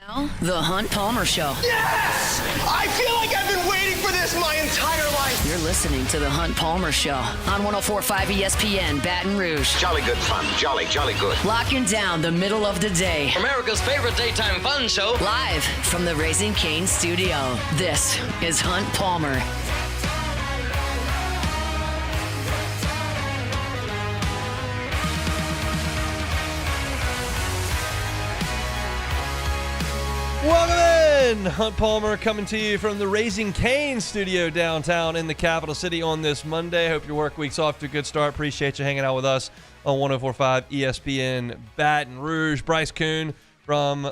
Now, The Hunt Palmer Show. Yes! I feel like I've been waiting for this my entire life. You're listening to The Hunt Palmer Show on 104.5 ESPN Baton Rouge. Jolly good fun. Jolly good. Locking down the middle of the day. America's favorite daytime fun show. Live from the Raising Cane studio. This is Hunt Palmer. Welcome in! Hunt Palmer coming to you from the Raising Cane studio downtown in the capital city on this Monday. Hope your work week's off to a good start. Appreciate you hanging out with us on 104.5 ESPN Baton Rouge. Bryce Coon from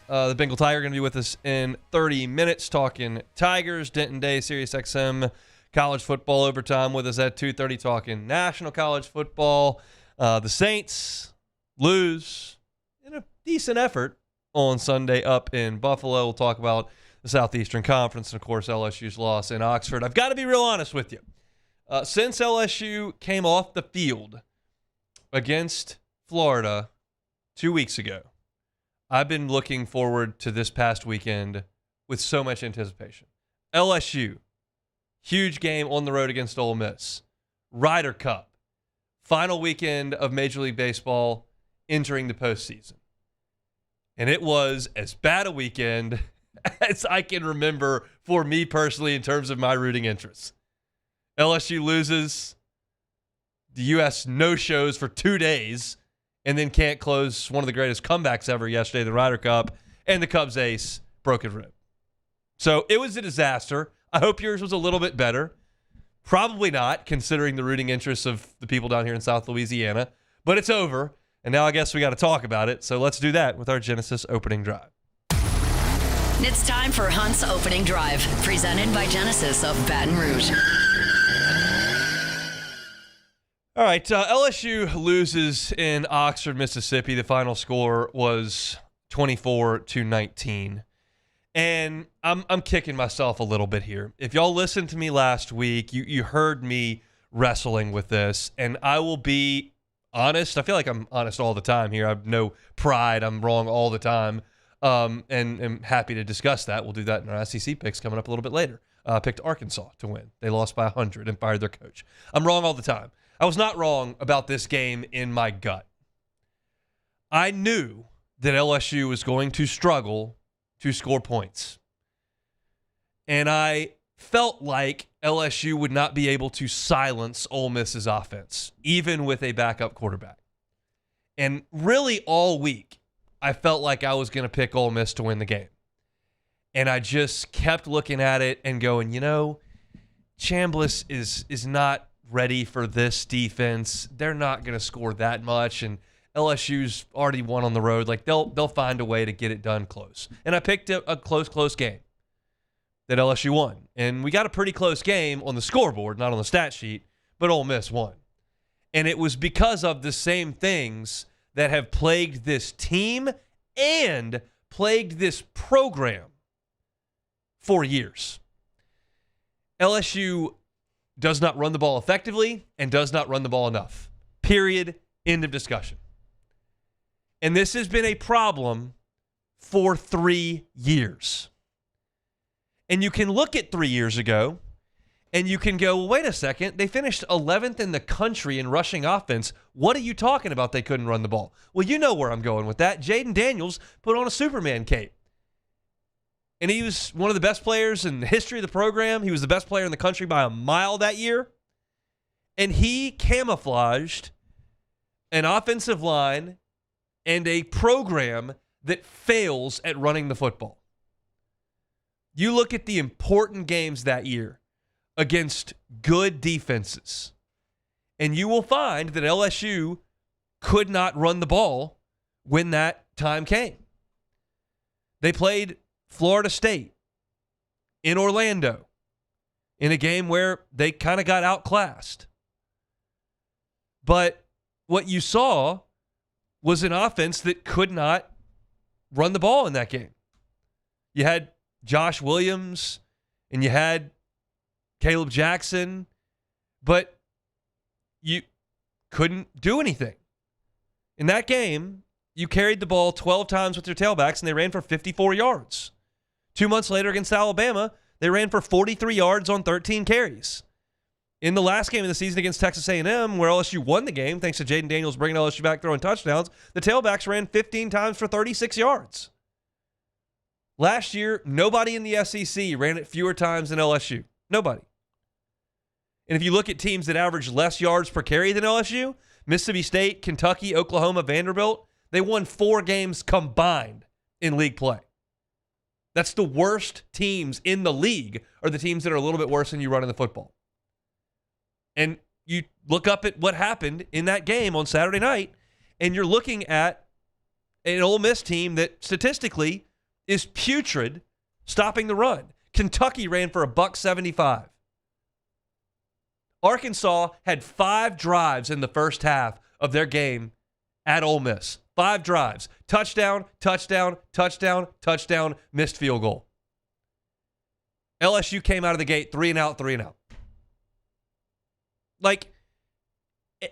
the Bengal Tiger going to be with us in 30 minutes talking Tigers. Denton Day, Sirius XM, college football overtime with us at 2:30 talking national college football. The Saints lose in a decent effort on Sunday up in Buffalo. We'll talk about the Southeastern Conference and, of course, LSU's loss in Oxford. I've got to be real honest with you. Since LSU came off the field against Florida 2 weeks ago, I've been looking forward to this past weekend with so much anticipation. LSU, huge game on the road against Ole Miss. Ryder Cup, final weekend of Major League Baseball entering the postseason. And it was as bad a weekend as I can remember for me personally in terms of my rooting interests. LSU loses. The U.S. no-shows for 2 days and then can't close one of the greatest comebacks ever yesterday, the Ryder Cup, and the Cubs ace broke his rib. So it was a disaster. I hope yours was a little bit better. Probably not, considering the rooting interests of the people down here in South Louisiana. But it's over. And now I guess we got to talk about it. So let's do that with our Genesis opening drive. It's time for Hunt's opening drive, presented by Genesis of Baton Rouge. All right, LSU loses in Oxford, Mississippi. The final score was 24-19. And I'm kicking myself a little bit here. If y'all listened to me last week, you heard me wrestling with this, and I will be honest. I feel like I'm honest all the time here. I have no pride. I'm wrong all the time. And am happy to discuss that. We'll do that in our SEC picks coming up a little bit later. Picked Arkansas to win. They lost by 100 and fired their coach. I'm wrong all the time. I was not wrong about this game in my gut. I knew that LSU was going to struggle to score points. And I felt like LSU would not be able to silence Ole Miss's offense, even with a backup quarterback. And really all week, I felt like I was going to pick Ole Miss to win the game. And I just kept looking at it and going, Chambliss is not ready for this defense. They're not going to score that much, and LSU's already won on the road. Like they'll find a way to get it done close. And I picked a close game that LSU won. And we got a pretty close game on the scoreboard, not on the stat sheet, but Ole Miss won. And it was because of the same things that have plagued this team and plagued this program for years. LSU does not run the ball effectively and does not run the ball enough. Period. End of discussion. And this has been a problem for 3 years. And you can look at 3 years ago and you can go, well, wait a second. They finished 11th in the country in rushing offense. What are you talking about? They couldn't run the ball. Well, you know where I'm going with that. Jaden Daniels put on a Superman cape. And he was one of the best players in the history of the program. He was the best player in the country by a mile that year. And he camouflaged an offensive line and a program that fails at running the football. You look at the important games that year against good defenses, and you will find that LSU could not run the ball when that time came. They played Florida State in Orlando in a game where they kind of got outclassed. But what you saw was an offense that could not run the ball in that game. You had Josh Williams and you had Caleb Jackson, but you couldn't do anything. In that game, you carried the ball 12 times with your tailbacks, and they ran for 54 yards. 2 months later against Alabama, they ran for 43 yards on 13 carries. In the last game of the season against Texas A&M, where LSU won the game, thanks to Jaden Daniels bringing LSU back throwing touchdowns, the tailbacks ran 15 times for 36 yards. Last year, nobody in the SEC ran it fewer times than LSU. Nobody. And if you look at teams that average less yards per carry than LSU, Mississippi State, Kentucky, Oklahoma, Vanderbilt, they won 4 games combined in league play. That's the worst teams in the league are the teams that are a little bit worse than you running the football. And you look up at what happened in that game on Saturday night, and you're looking at an Ole Miss team that statistically is putrid stopping the run. Kentucky ran for $175. Arkansas had 5 drives in the first half of their game at Ole Miss. 5 drives. Touchdown, touchdown, touchdown, touchdown, missed field goal. LSU came out of the gate 3 and out, 3 and out.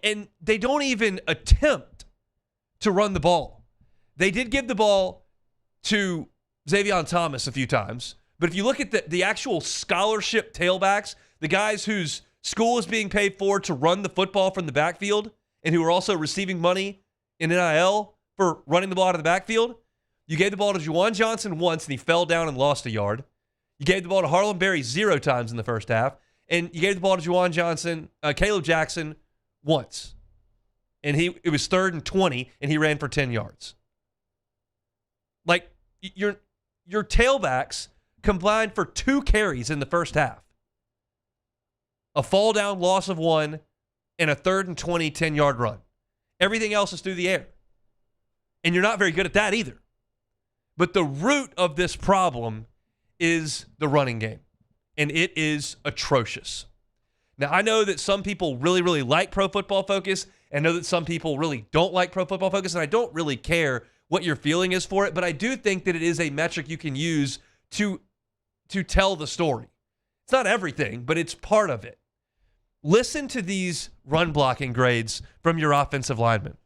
And they don't even attempt to run the ball. They did give the ball to Xavier Thomas a few times, but if you look at the actual scholarship tailbacks, the guys whose school is being paid for to run the football from the backfield and who are also receiving money in NIL for running the ball out of the backfield, you gave the ball to Juwan Johnson once and he fell down and lost a yard. You gave the ball to Harlem Berry 0 times in the first half, and you gave the ball to Juwan Johnson, Caleb Jackson once. And it was 3rd and 20, and he ran for 10 yards. Like, your tailbacks combined for 2 carries in the first half. A fall down loss of 1 and a 3rd and 20, 10-yard run. Everything else is through the air. And you're not very good at that either. But the root of this problem is the running game. And it is atrocious. Now, I know that some people really, really like Pro Football Focus, and know that some people really don't like Pro Football Focus, and I don't really care what your feeling is for it, but I do think that it is a metric you can use to tell the story. It's not everything, but it's part of it. Listen to these run blocking grades from your offensive linemen.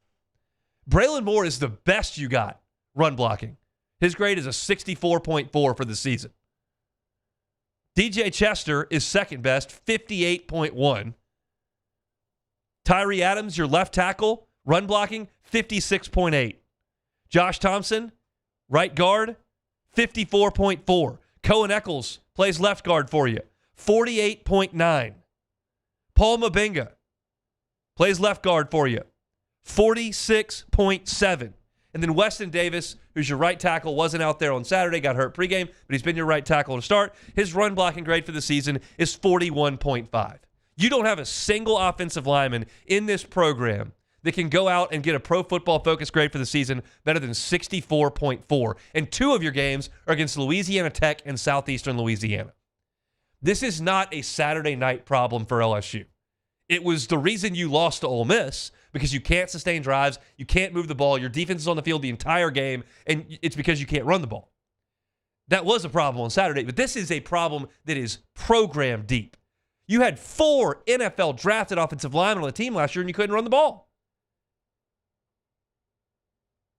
Braylon Moore is the best you got run blocking. His grade is a 64.4 for the season. DJ Chester is second best, 58.1. Tyree Adams, your left tackle, run blocking, 56.8. Josh Thompson, right guard, 54.4. Cohen Eccles plays left guard for you, 48.9. Paul Mabenga plays left guard for you, 46.7. And then Weston Davis, who's your right tackle, wasn't out there on Saturday, got hurt pregame, but he's been your right tackle to start. His run blocking grade for the season is 41.5. You don't have a single offensive lineman in this program that can go out and get a Pro Football Focus grade for the season better than 64.4. And 2 of your games are against Louisiana Tech and Southeastern Louisiana. This is not a Saturday night problem for LSU. It was the reason you lost to Ole Miss, because you can't sustain drives, you can't move the ball, your defense is on the field the entire game, and it's because you can't run the ball. That was a problem on Saturday, but this is a problem that is program deep. You had 4 NFL drafted offensive linemen on the team last year, and you couldn't run the ball.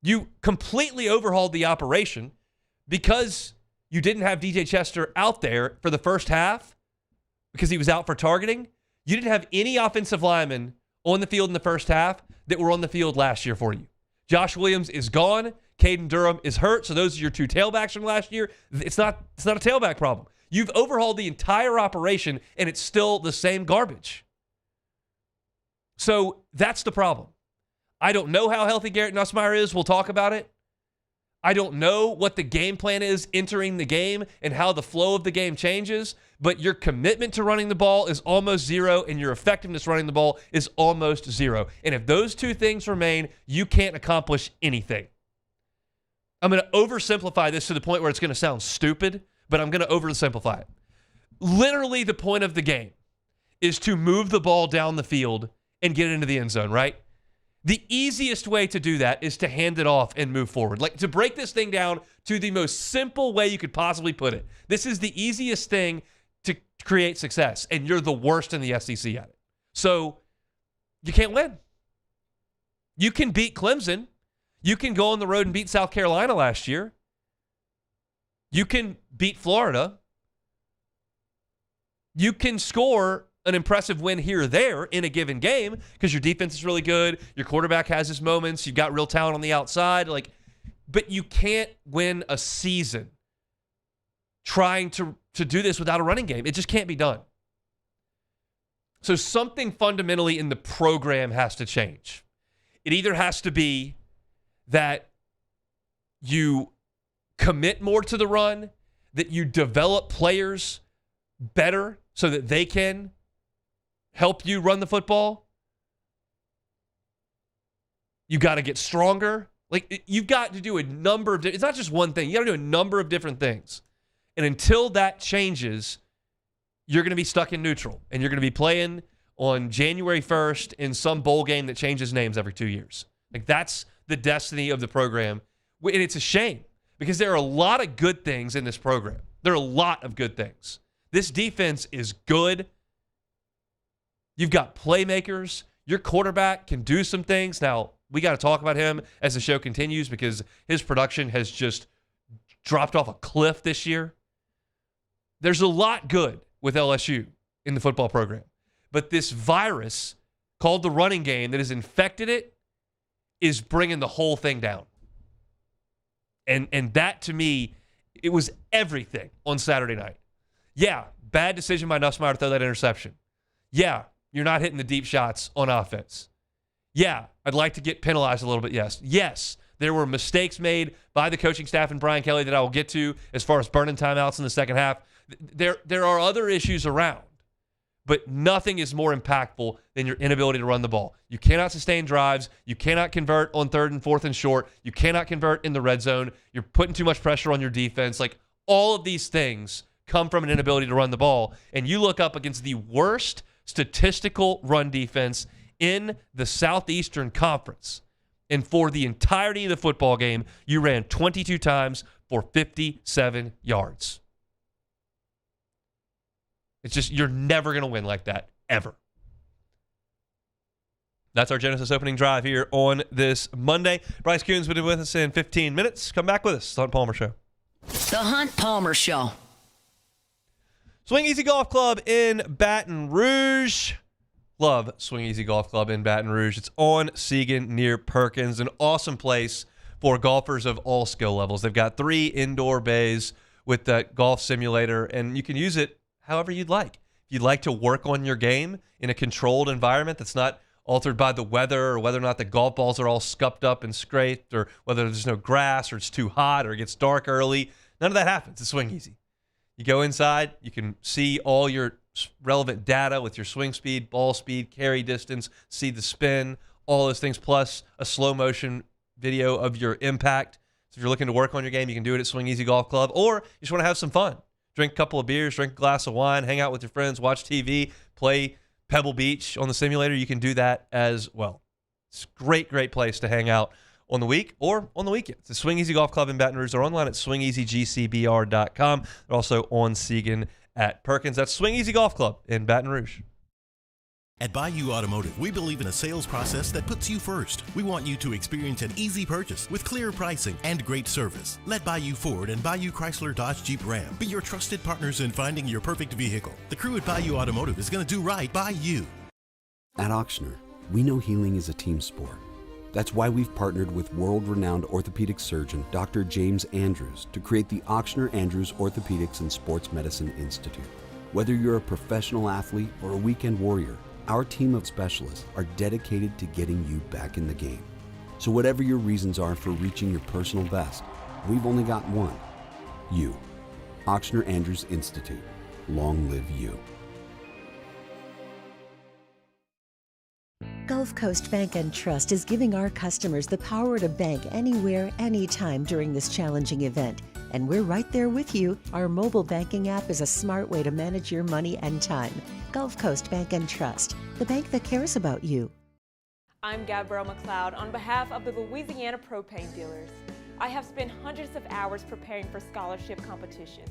You completely overhauled the operation because you didn't have DJ Chester out there for the first half because he was out for targeting. You didn't have any offensive linemen on the field in the first half that were on the field last year for you. Josh Williams is gone. Caden Durham is hurt. So those are your 2 tailbacks from last year. It's not a tailback problem. You've overhauled the entire operation, and it's still the same garbage. So that's the problem. I don't know how healthy Garrett Nussmeier is. We'll talk about it. I don't know what the game plan is entering the game and how the flow of the game changes, but your commitment to running the ball is almost 0, and your effectiveness running the ball is almost 0. And if those 2 things remain, you can't accomplish anything. I'm going to oversimplify this to the point where it's going to sound stupid, but I'm going to oversimplify it. Literally, the point of the game is to move the ball down the field and get into the end zone, right? The easiest way to do that is to hand it off and move forward. Like, to break this thing down to the most simple way you could possibly put it. This is the easiest thing to create success, and you're the worst in the SEC at it. So you can't win. You can beat Clemson. You can go on the road and beat South Carolina last year. You can beat Florida. You can score an impressive win here or there in a given game because your defense is really good. Your quarterback has his moments. You've got real talent on the outside. But you can't win a season trying to do this without a running game. It just can't be done. So something fundamentally in the program has to change. It either has to be that you commit more to the run, that you develop players better so that they can help you run the football. You got to get stronger. You've got to do a number of it's not just one thing. You got to do a number of different things. And until that changes, you're going to be stuck in neutral. And you're going to be playing on January 1st in some bowl game that changes names every 2 years. That's the destiny of the program. And it's a shame because there are a lot of good things in this program. There are a lot of good things. This defense is good. You've got playmakers. Your quarterback can do some things. Now, we got to talk about him as the show continues because his production has just dropped off a cliff this year. There's a lot good with LSU in the football program. But this virus called the running game that has infected it is bringing the whole thing down. And that, to me, it was everything on Saturday night. Yeah, bad decision by Nussmeier to throw that interception. Yeah, you're not hitting the deep shots on offense. Yeah, I'd like to get penalized a little bit, yes. Yes, there were mistakes made by the coaching staff and Brian Kelly that I will get to as far as burning timeouts in the second half. There are other issues around, but nothing is more impactful than your inability to run the ball. You cannot sustain drives. You cannot convert on 3rd and 4th and short. You cannot convert in the red zone. You're putting too much pressure on your defense. All of these things come from an inability to run the ball. And you look up against the worst statistical run defense in the Southeastern Conference. And for the entirety of the football game, you ran 22 times for 57 yards. It's just, you're never going to win like that, ever. That's our Genesis opening drive here on this Monday. Bryce Coon's been with us in 15 minutes. Come back with us. The Hunt Palmer Show. The Hunt Palmer Show. Swing Easy Golf Club in Baton Rouge. Love Swing Easy Golf Club in Baton Rouge. It's on Seagan near Perkins. An awesome place for golfers of all skill levels. They've got 3 indoor bays with that golf simulator, and you can use it however you'd like. If you'd like to work on your game in a controlled environment that's not altered by the weather or whether or not the golf balls are all scuffed up and scraped or whether there's no grass or it's too hot or it gets dark early, none of that happens at Swing Easy. You go inside, you can see all your relevant data with your swing speed, ball speed, carry distance, see the spin, all those things, plus a slow motion video of your impact. So if you're looking to work on your game, you can do it at Swing Easy Golf Club, or you just want to have some fun. Drink a couple of beers, drink a glass of wine, hang out with your friends, watch TV, play Pebble Beach on the simulator. You can do that as well. It's a great, great place to hang out on the week or on the weekend. It's the Swing Easy Golf Club in Baton Rouge. They're online at swingeasygcbr.com. They're also on Seagan at Perkins. That's Swing Easy Golf Club in Baton Rouge. At Bayou Automotive, we believe in a sales process that puts you first. We want you to experience an easy purchase with clear pricing and great service. Let Bayou Ford and Bayou Chrysler Dodge Jeep Ram be your trusted partners in finding your perfect vehicle. The crew at Bayou Automotive is going to do right by you. At Auctioner, we know healing is a team sport. That's why we've partnered with world-renowned orthopedic surgeon Dr. James Andrews to create the Auctioner Andrews Orthopedics and Sports Medicine Institute. Whether you're a professional athlete or a weekend warrior, our team of specialists are dedicated to getting you back in the game. So whatever your reasons are for reaching your personal best, we've only got one. You. Auctioner Andrews Institute. Long live you. Gulf Coast Bank and Trust is giving our customers the power to bank anywhere, anytime during this challenging event. And we're right there with you. Our mobile banking app is a smart way to manage your money and time. Gulf Coast Bank and Trust, the bank that cares about you. I'm Gabrielle McLeod on behalf of the Louisiana Propane Dealers. I have spent hundreds of hours preparing for scholarship competitions.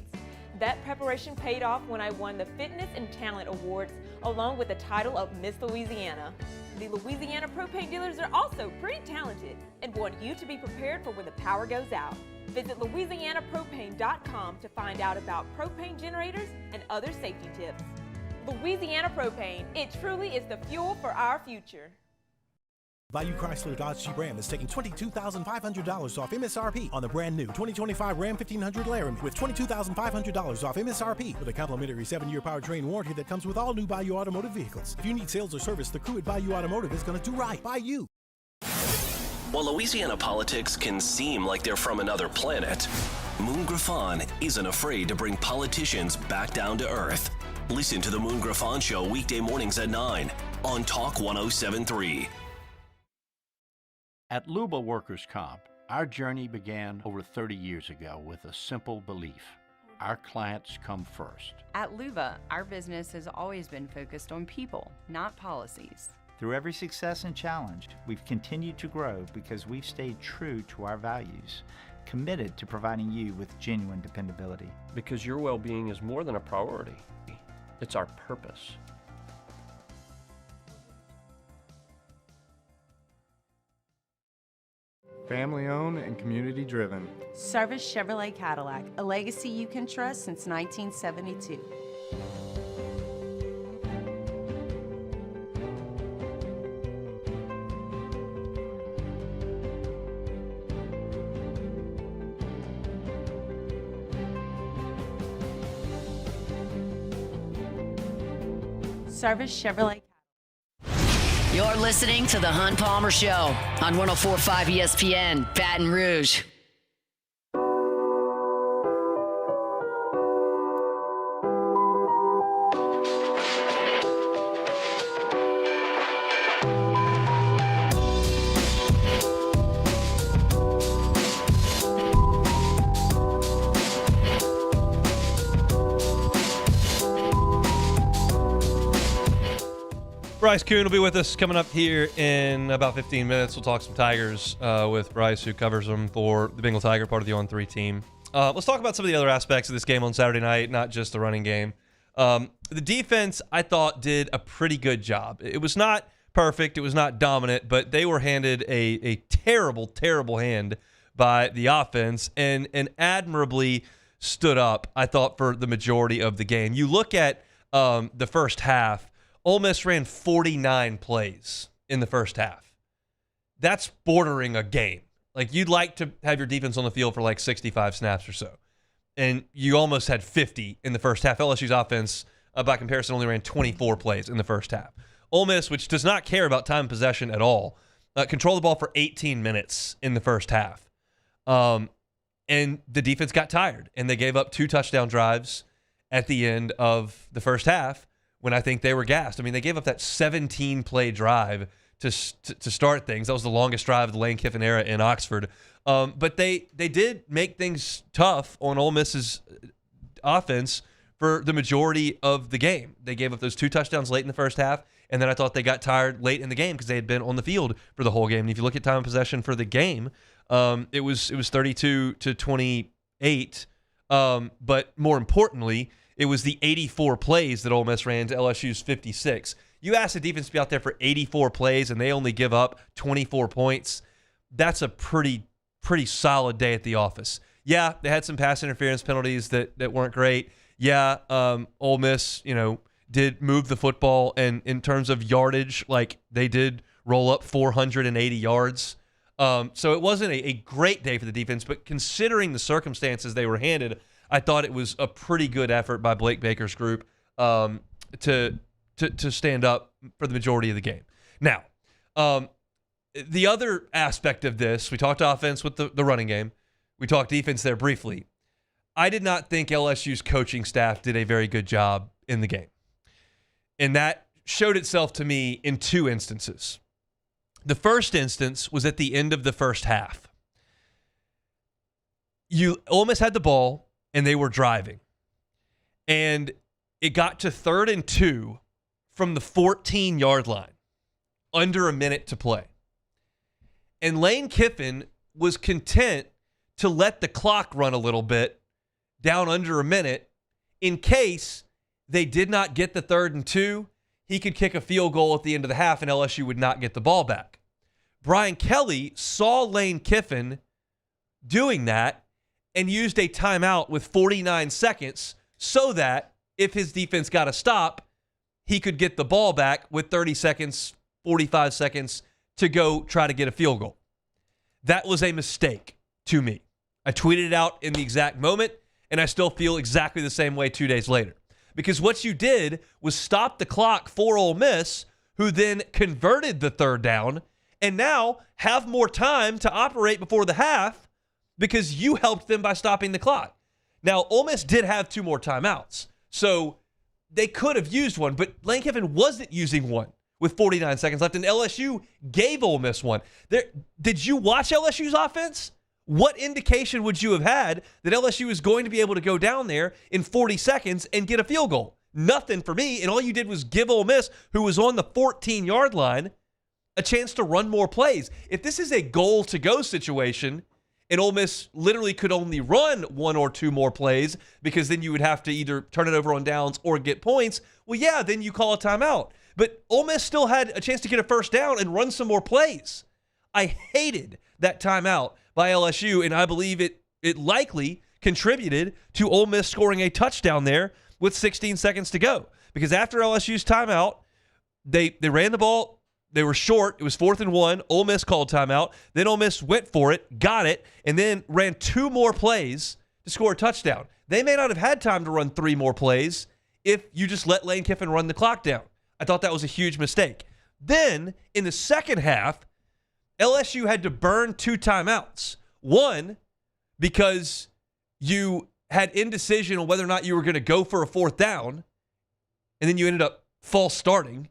That preparation paid off when I won the Fitness and Talent Awards along with the title of Miss Louisiana. The Louisiana propane dealers are also pretty talented and want you to be prepared for when the power goes out. Visit LouisianaPropane.com to find out about propane generators and other safety tips. Louisiana Propane, it truly is the fuel for our future. Bayou Chrysler Dodge Jeep Ram is taking $22,500 off MSRP on the brand new 2025 Ram 1500 Laramie with $22,500 off MSRP with a complimentary 7-year powertrain warranty that comes with all new Bayou Automotive vehicles. If you need sales or service, the crew at Bayou Automotive is going to do right by you. While Louisiana politics can seem like they're from another planet, Moon Griffon isn't afraid to bring politicians back down to earth. Listen to the Moon Griffon Show weekday mornings at 9 on Talk 107.3. At Luba Workers' Comp, our journey began over 30 years ago with a simple belief: our clients come first. At Luba, our business has always been focused on people, not policies. Through every success and challenge, we've continued to grow because we've stayed true to our values, committed to providing you with genuine dependability. Because your well-being is more than a priority. It's our purpose. Family owned and community driven. Service Chevrolet Cadillac, a legacy you can trust since 1972. Service Chevrolet. You're listening to The Hunt Palmer Show on 104.5 ESPN, Baton Rouge. Bryce Coon will be with us coming up here in about 15 minutes. We'll talk some Tigers with Bryce, who covers them for the Bengal Tiger, part of the On3 team. Let's talk about some of the other aspects of this game on Saturday night, not just the running game. The defense, I thought, did a pretty good job. It was not perfect. It was not dominant, but they were handed a terrible, terrible hand by the offense and admirably stood up, I thought, for the majority of the game. You look at the first half, Ole Miss ran 49 plays in the first half. That's bordering a game. Like, you'd like to have your defense on the field for like 65 snaps or so. And you almost had 50 in the first half. LSU's offense, by comparison, only ran 24 plays in the first half. Ole Miss, which does not care about time possession at all, controlled the ball for 18 minutes in the first half. And the defense got tired, and they gave up 2 touchdown drives at the end of the first half, when I think they were gassed. I mean, they gave up that 17-play drive to start things. That was the longest drive of the Lane Kiffin era in Oxford. But they did make things tough on Ole Miss's offense for the majority of the game. They gave up those 2 touchdowns late in the first half, and then I thought they got tired late in the game because they had been on the field for the whole game. And if you look at time of possession for the game, it was 32-28. But more importantly, it was the 84 plays that Ole Miss ran to LSU's 56. You ask the defense to be out there for 84 plays and they only give up 24 points. That's a pretty solid day at the office. Yeah, they had some pass interference penalties that weren't great. Yeah, Ole Miss, did move the football, and in terms of yardage, like, they did roll up 480 yards. So it wasn't a great day for the defense, but considering the circumstances they were handed, I thought it was a pretty good effort by Blake Baker's group to stand up for the majority of the game. Now, the other aspect of this, we talked offense with the running game. We talked defense there briefly. I did not think LSU's coaching staff did a very good job in the game. And that showed itself to me in 2 instances. The first instance was at the end of the first half. Ole Miss had the ball, and they were driving. And it got to 3rd and 2 from the 14-yard line, under a minute to play. And Lane Kiffin was content to let the clock run a little bit, down under a minute, in case they did not get the 3rd and 2. he could kick a field goal at the end of the half and LSU would not get the ball back. Brian Kelly saw Lane Kiffin doing that and used a timeout with 49 seconds so that if his defense got a stop, he could get the ball back with 30 seconds, 45 seconds to go try to get a field goal. That was a mistake to me. I tweeted it out in the exact moment, and I still feel exactly the same way 2 days later. Because what you did was stop the clock for Ole Miss, who then converted the third down, and now have more time to operate before the half because you helped them by stopping the clock. Now, Ole Miss did have 2 more timeouts, so they could have used one, but Lane Kiffin wasn't using one with 49 seconds left, and LSU gave Ole Miss one. Did you watch LSU's offense? What indication would you have had that LSU was going to be able to go down there in 40 seconds and get a field goal? Nothing for me, and all you did was give Ole Miss, who was on the 14-yard line, a chance to run more plays. If this is a goal-to-go situation, and Ole Miss literally could only run 1 or 2 more plays because then you would have to either turn it over on downs or get points, well, yeah, then you call a timeout. But Ole Miss still had a chance to get a first down and run some more plays. I hated that timeout by LSU, and I believe it likely contributed to Ole Miss scoring a touchdown there with 16 seconds to go. Because after LSU's timeout, they ran the ball. They were short. It was 4th and 1. Ole Miss called timeout. Then Ole Miss went for it, got it, and then ran 2 more plays to score a touchdown. They may not have had time to run 3 more plays if you just let Lane Kiffin run the clock down. I thought that was a huge mistake. Then, in the second half, LSU had to burn 2 timeouts. One, because you had indecision on whether or not you were going to go for a 4th down, and then you ended up false starting.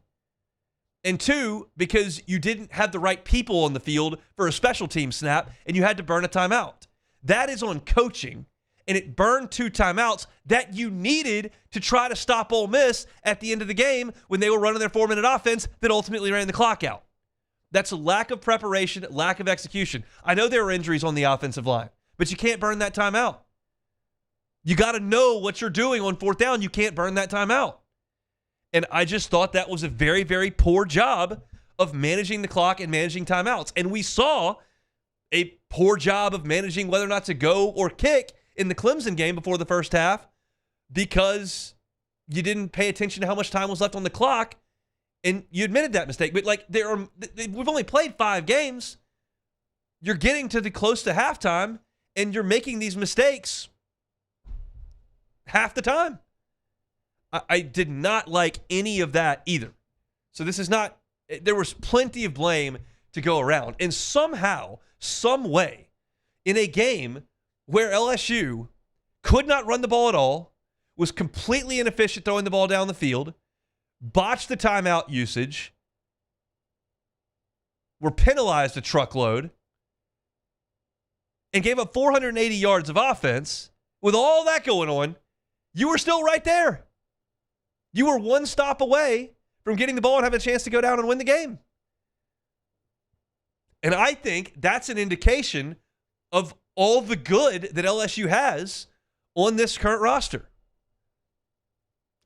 And 2, because you didn't have the right people on the field for a special team snap, and you had to burn a timeout. That is on coaching, and it burned 2 timeouts that you needed to try to stop Ole Miss at the end of the game when they were running their 4-minute offense that ultimately ran the clock out. That's a lack of preparation, lack of execution. I know there were injuries on the offensive line, but you can't burn that timeout. You got to know what you're doing on 4th down. You can't burn that timeout. And I just thought that was a very, very poor job of managing the clock and managing timeouts. And we saw a poor job of managing whether or not to go or kick in the Clemson game before the first half because you didn't pay attention to how much time was left on the clock, and you admitted that mistake. But we've only played 5 games. You're getting to the close to halftime, and you're making these mistakes half the time. I did not like any of that either. So this is not, there was plenty of blame to go around. And somehow, some way, in a game where LSU could not run the ball at all, was completely inefficient throwing the ball down the field, botched the timeout usage, were penalized a truckload, and gave up 480 yards of offense, with all that going on, you were still right there. You were 1 stop away from getting the ball and having a chance to go down and win the game. And I think that's an indication of all the good that LSU has on this current roster.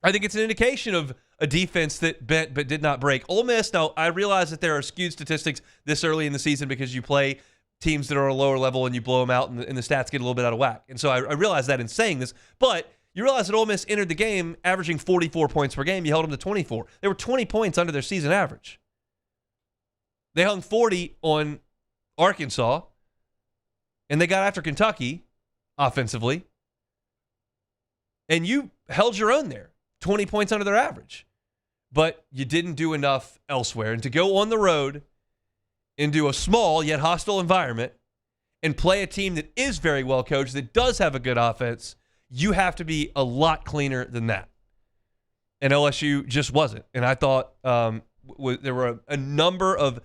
I think it's an indication of a defense that bent but did not break. Ole Miss, now I realize that there are skewed statistics this early in the season because you play teams that are a lower level and you blow them out and the stats get a little bit out of whack. And so I realize that in saying this, but you realize that Ole Miss entered the game averaging 44 points per game. You held them to 24. They were 20 points under their season average. They hung 40 on Arkansas, and they got after Kentucky offensively, and you held your own there, 20 points under their average. But you didn't do enough elsewhere. And to go on the road into a small yet hostile environment and play a team that is very well coached, that does have a good offense, you have to be a lot cleaner than that. And LSU just wasn't. And I thought there were a number of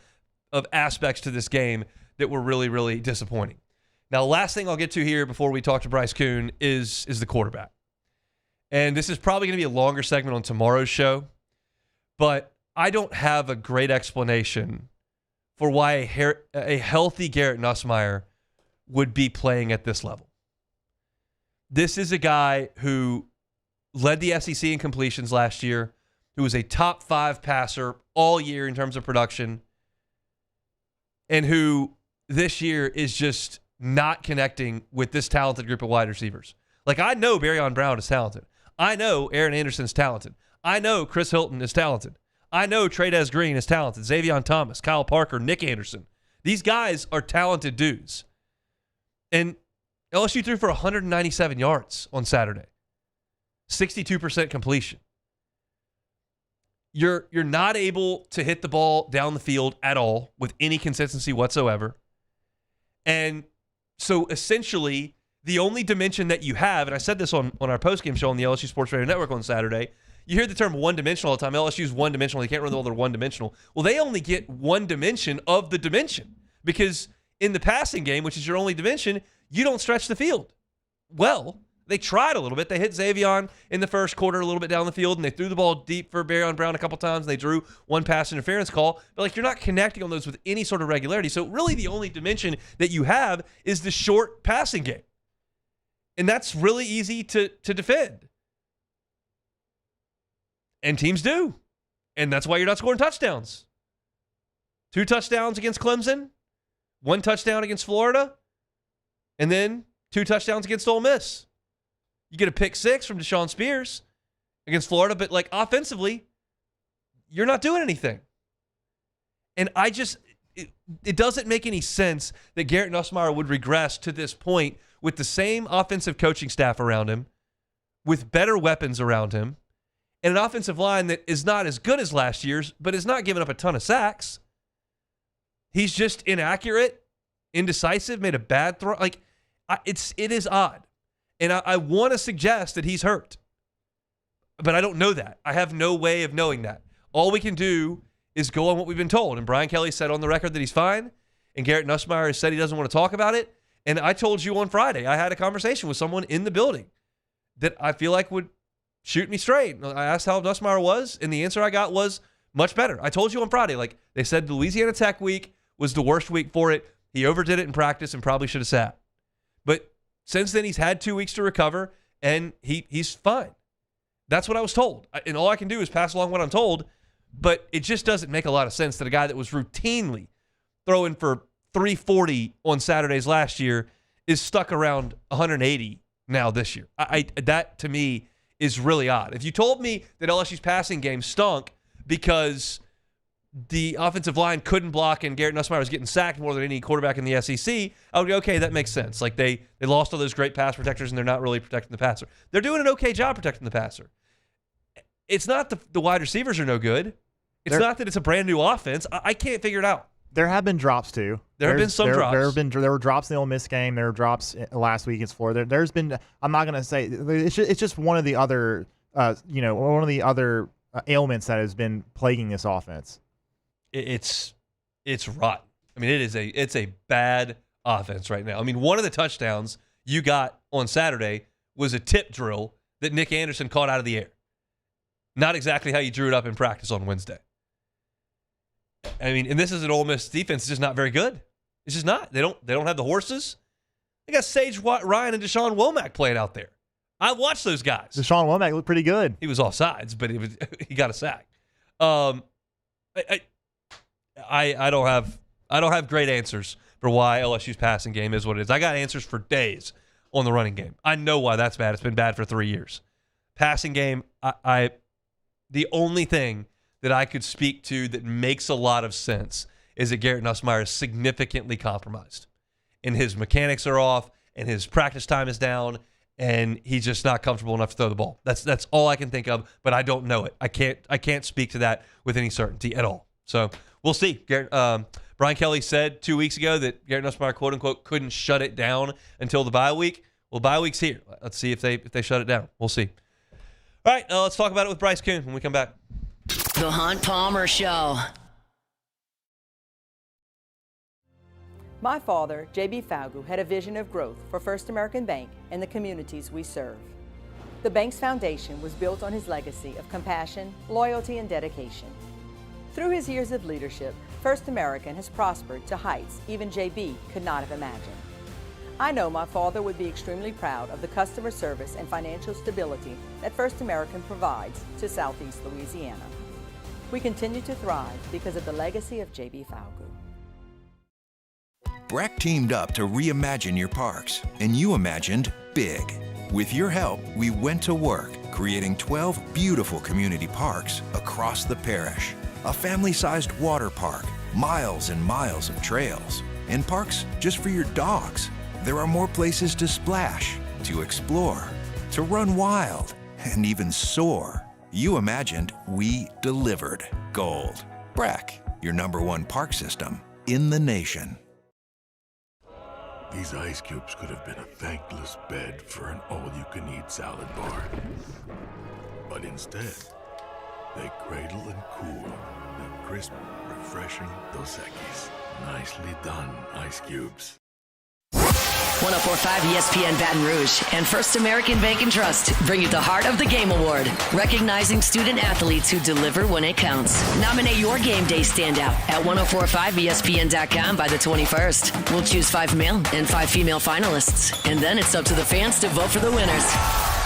aspects to this game that were really, really disappointing. Now, last thing I'll get to here before we talk to Bryce Coon is the quarterback. And this is probably going to be a longer segment on tomorrow's show, but I don't have a great explanation for why a healthy Garrett Nussmeier would be playing at this level. This is a guy who led the SEC in completions last year, who was a top 5 passer all year in terms of production, and who this year is just not connecting with this talented group of wide receivers. Like, I know Barryon Brown is talented. I know Aaron Anderson's talented. I know Chris Hilton is talented. I know Trey'Dez Green is talented. Xavion Thomas, Kyle Parker, Nick Anderson. These guys are talented dudes. And LSU threw for 197 yards on Saturday. 62% completion. You're not able to hit the ball down the field at all with any consistency whatsoever. And so essentially, the only dimension that you have, and I said this on our postgame show on the LSU Sports Radio Network on Saturday, you hear the term one-dimensional all the time. LSU's one-dimensional. They can't run the ball, they're one-dimensional. Well, they only get one dimension of the dimension because in the passing game, which is your only dimension, you don't stretch the field. Well, they tried a little bit. They hit Xavion in the first quarter a little bit down the field, and they threw the ball deep for Barryon Brown a couple times, and they drew one pass interference call. But, like, you're not connecting on those with any sort of regularity. So, really, the only dimension that you have is the short passing game. And that's really easy to defend. And teams do. And that's why you're not scoring touchdowns. 2 touchdowns against Clemson, 1 touchdown against Florida, and then 2 touchdowns against Ole Miss. You get a pick 6 from Deshaun Spears against Florida, but like offensively, you're not doing anything. And it doesn't make any sense that Garrett Nussmeier would regress to this point with the same offensive coaching staff around him, with better weapons around him, and an offensive line that is not as good as last year's, but is not giving up a ton of sacks. He's just inaccurate, indecisive, made a bad throw. Like, it is odd. And I want to suggest that he's hurt. But I don't know that. I have no way of knowing that. All we can do is go on what we've been told. And Brian Kelly said on the record that he's fine. And Garrett Nussmeier has said he doesn't want to talk about it. And I told you on Friday, I had a conversation with someone in the building that I feel like would shoot me straight. I asked how Nussmeier was, and the answer I got was much better. I told you on Friday, like they said the Louisiana Tech week was the worst week for it. He overdid it in practice and probably should have sat. But since then, he's had 2 weeks to recover, and he's fine. That's what I was told. And all I can do is pass along what I'm told, but it just doesn't make a lot of sense that a guy that was routinely throwing for 340 on Saturdays last year is stuck around 180 now this year. That, to me, is really odd. If you told me that LSU's passing game stunk because the offensive line couldn't block and Garrett Nussmeier was getting sacked more than any quarterback in the SEC, I would go, okay, that makes sense. Like they lost all those great pass protectors and they're not really protecting the passer. They're doing an okay job protecting the passer. It's not the wide receivers are no good. It's not that it's a brand new offense. I can't figure it out. There have been drops too. There have been some drops. There were drops in the Ole Miss game. There were drops last week against Florida. There's been. I'm not going to say it's just one of the other. One of the other ailments that has been plaguing this offense. It's rotten. I mean, it's a bad offense right now. I mean, one of the touchdowns you got on Saturday was a tip drill that Nick Anderson caught out of the air. Not exactly how you drew it up in practice on Wednesday. I mean, and this is an Ole Miss defense. It's just not very good. It's just not. They don't have the horses. They got Sage Ryan and Deshaun Womack playing out there. I watched those guys. Deshaun Womack looked pretty good. He was offsides, but he got a sack. I don't have great answers for why LSU's passing game is what it is. I got answers for days on the running game. I know why that's bad. It's been bad for 3 years. Passing game, the only thing that I could speak to that makes a lot of sense is that Garrett Nussmeier is significantly compromised. And his mechanics are off, and his practice time is down, and he's just not comfortable enough to throw the ball. That's all I can think of, but I don't know it. I can't speak to that with any certainty at all. So we'll see. Brian Kelly said 2 weeks ago that Garrett Nussmeier, quote unquote, couldn't shut it down until the bye week. Well, bye week's here. Let's see if they shut it down. We'll see. All right, let's talk about it with Bryce Coon when we come back. The Hunt Palmer Show. My father, J.B. Falgu, had a vision of growth for First American Bank and the communities we serve. The bank's foundation was built on his legacy of compassion, loyalty, and dedication. Through his years of leadership, First American has prospered to heights even J.B. could not have imagined. I know my father would be extremely proud of the customer service and financial stability that First American provides to Southeast Louisiana. We continue to thrive because of the legacy of J.B. Falgout. BRAC teamed up to reimagine your parks, and you imagined big. With your help, we went to work, creating 12 beautiful community parks across the parish. A family-sized water park, miles and miles of trails, and parks just for your dogs. There are more places to splash, to explore, to run wild, and even soar. You imagined, we delivered. Gold. BRAC, your #1 park system in the nation. These ice cubes could have been a thankless bed for an all-you-can-eat salad bar. But instead, they cradle and cool the crisp, refreshing Dos Equis. Nicely done, ice cubes. 104.5 ESPN Baton Rouge and First American Bank and Trust bring you the Heart of the Game Award, recognizing student athletes who deliver when it counts. Nominate your game day standout at 1045ESPN.com by the 21st. We'll choose 5 male and 5 female finalists, and then it's up to the fans to vote for the winners.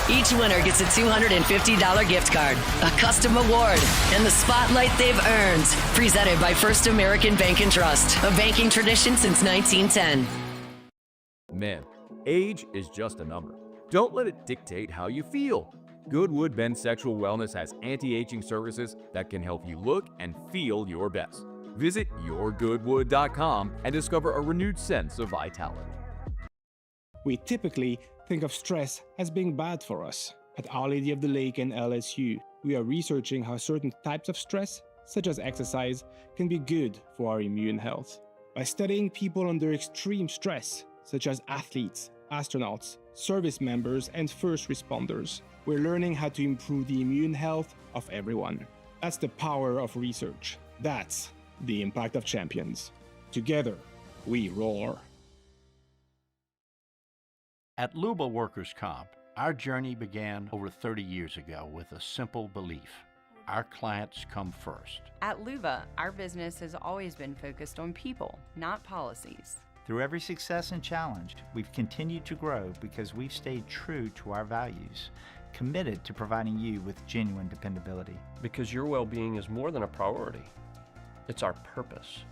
Each winner gets a $250 gift card, a custom award, and the spotlight they've earned. Presented by First American Bank and Trust, a banking tradition since 1910. Men, age is just a number. Don't let it dictate how you feel. Goodwood Men's Sexual Wellness has anti-aging services that can help you look and feel your best. Visit yourgoodwood.com and discover a renewed sense of vitality. We typically think of stress as being bad for us. At Our Lady of the Lake and LSU, we are researching how certain types of stress, such as exercise, can be good for our immune health. By studying people under extreme stress, such as athletes, astronauts, service members, and first responders, we're learning how to improve the immune health of everyone. That's the power of research. That's the impact of champions. Together, we roar. At Luba Workers' Comp, our journey began over 30 years ago with a simple belief. Our clients come first. At Luba, our business has always been focused on people, not policies. Through every success and challenge, we've continued to grow because we've stayed true to our values, committed to providing you with genuine dependability. Because your well-being is more than a priority. It's our purpose.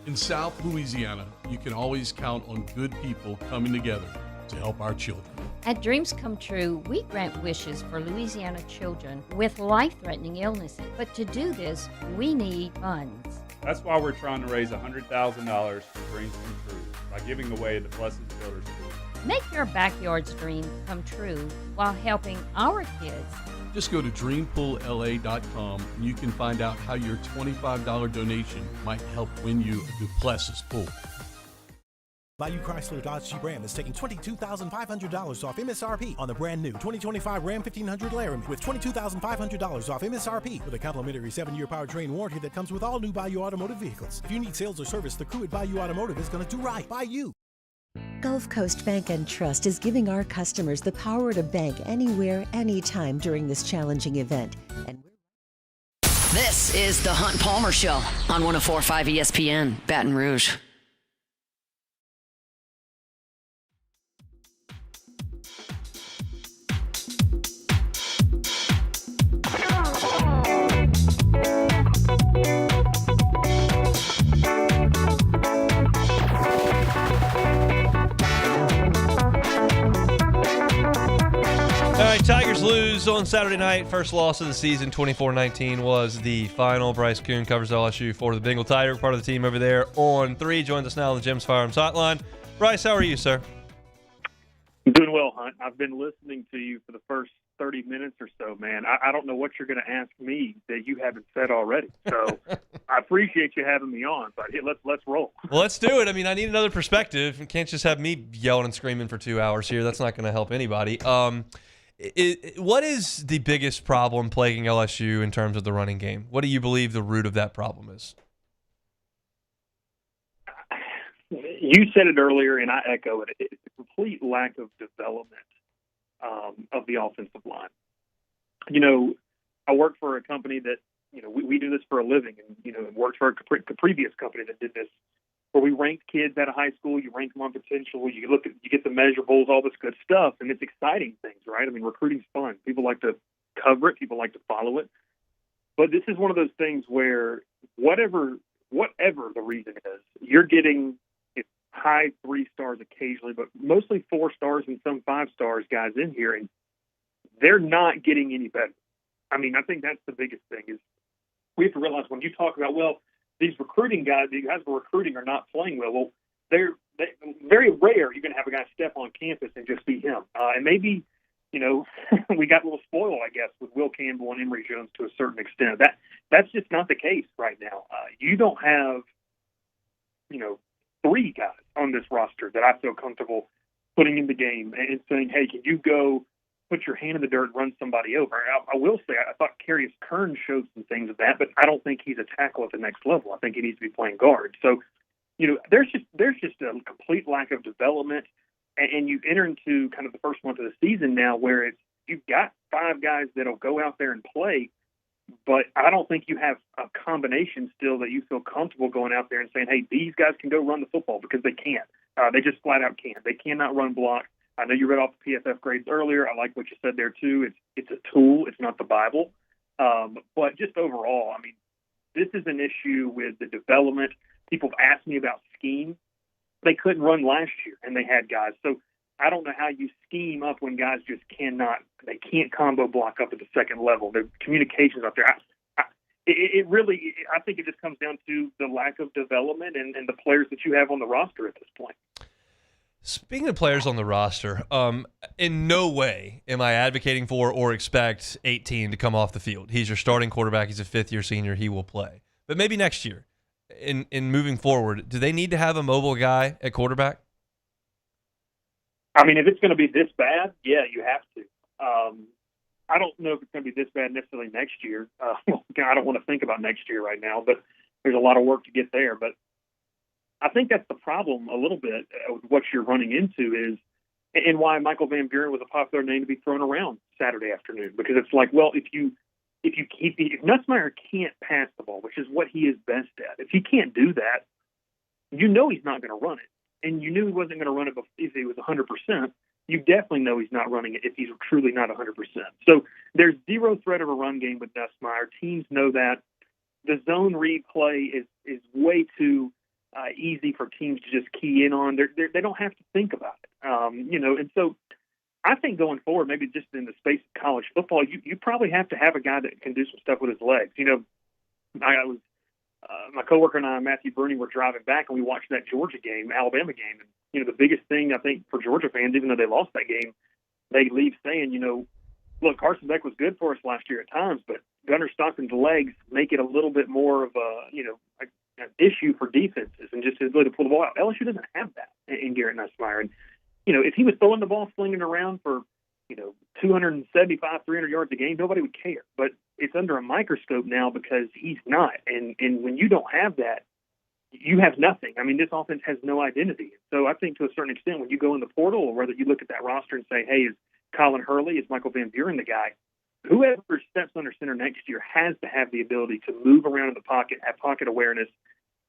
In South Louisiana, you can always count on good people coming together to help our children. At Dreams Come True, we grant wishes for Louisiana children with life-threatening illnesses. But to do this, we need funds. That's why we're trying to raise $100,000 for Dreams Come True by giving away the Blessed Builder School. Make your backyard's dream come true while helping our kids. Just go to dreampoolla.com and you can find out how your $25 donation might help win you a Duplessis pool. Bayou Chrysler Dodge Jeep Ram is taking $22,500 off MSRP on the brand new 2025 Ram 1500 Laramie with $22,500 off MSRP with a complimentary 7-year powertrain warranty that comes with all new Bayou Automotive vehicles. If you need sales or service, the crew at Bayou Automotive is going to do right by you. Gulf Coast Bank and Trust is giving our customers the power to bank anywhere, anytime during this challenging event. And This is the Hunt Palmer Show on 104.5 ESPN, Baton Rouge. All right, Tigers lose on Saturday night. First loss of the season, 24-19 was the final. Bryce Coon covers LSU for the Bengal Tiger, part of the team over there on 3. Joins us now on the Jim's Firearms Hotline. Bryce, how are you, sir? I'm doing well, Hunt. I've been listening to you for the first 30 minutes or so, man. I don't know what you're going to ask me that you haven't said already. So I appreciate you having me on, but let's roll. Well, let's do it. I mean, I need another perspective. You can't just have me yelling and screaming for 2 hours here. That's not going to help anybody. What is the biggest problem plaguing LSU in terms of the running game? What do you believe the root of that problem is? You said it earlier, and I echo it. It's a complete lack of development of the offensive line. You know, I work for a company that we do this for a living, and it worked for a previous company that did this, where we ranked kids out of high school. You rank them on potential. You get the measurables, all this good stuff, and it's exciting things, right? I mean, recruiting's fun. People like to cover it. People like to follow it. But this is one of those things where whatever the reason is, you're getting high 3 stars occasionally, but mostly 4 stars and some 5 stars guys in here, and they're not getting any better. I mean, I think that's the biggest thing is we have to realize when you talk about, well, these guys we're recruiting are not playing well. Well, they're very rare you're going to have a guy step on campus and just be him. And maybe, we got a little spoiled, I guess, with Will Campbell and Emory Jones to a certain extent. That's just not the case right now. You don't have, 3 guys on this roster that I feel comfortable putting in the game and saying, hey, can you go put your hand in the dirt and run somebody over? I will say I thought Carius Kern showed some things of that, but I don't think he's a tackle at the next level. I think he needs to be playing guard. So, there's just a complete lack of development, and you enter into kind of the first month of the season now where you've got 5 guys that'll go out there and play, but I don't think you have a combination still that you feel comfortable going out there and saying, hey, these guys can go run the football, because they can't. They just flat out can't. They cannot run block. I know you read off the PFF grades earlier. I like what you said there, too. It's a tool. It's not the Bible. But just overall, I mean, this is an issue with the development. People have asked me about scheme. They couldn't run last year, and they had guys. So I don't know how you scheme up when guys just cannot. They can't combo block up at the second level. The communications out there. I think it just comes down to the lack of development and the players that you have on the roster at this point. Speaking of players on the roster, in no way am I advocating for or expect 18 to come off the field. He's your starting quarterback. He's a 5th-year senior. He will play. But maybe next year, in moving forward, do they need to have a mobile guy at quarterback? I mean, if it's going to be this bad, yeah, you have to. I don't know if it's going to be this bad necessarily next year. I don't want to think about next year right now, but there's a lot of work to get there. But I think that's the problem a little bit with what you're running into is, and why Michael Van Buren was a popular name to be thrown around Saturday afternoon, because it's like, well, if Nussmeier can't pass the ball, which is what he is best at, if he can't do that, he's not going to run it. And you knew he wasn't going to run it if he was 100%. You definitely know he's not running it if he's truly not 100%. So there's zero threat of a run game with Nussmeier. Teams know that. The zone read play is way too easy for teams to just key in on. They don't have to think about it. And so I think going forward, maybe just in the space of college football, you probably have to have a guy that can do some stuff with his legs. My coworker and I, Matthew Bruni, were driving back, and we watched that Georgia game, Alabama game. And, the biggest thing, I think, for Georgia fans, even though they lost that game, they leave saying, look, Carson Beck was good for us last year at times, but Gunnar Stockton's legs make it a little bit more of an issue for defenses and just his ability to pull the ball out. LSU doesn't have that in Garrett Nussmeier. And, if he was throwing the ball, slinging it around for, 275, 300 yards a game, nobody would care. But it's under a microscope now because he's not. And when you don't have that, you have nothing. I mean, this offense has no identity. So I think to a certain extent, when you go in the portal, or whether you look at that roster and say, hey, is Colin Hurley, is Michael Van Buren the guy? Whoever steps under center next year has to have the ability to move around in the pocket, have pocket awareness,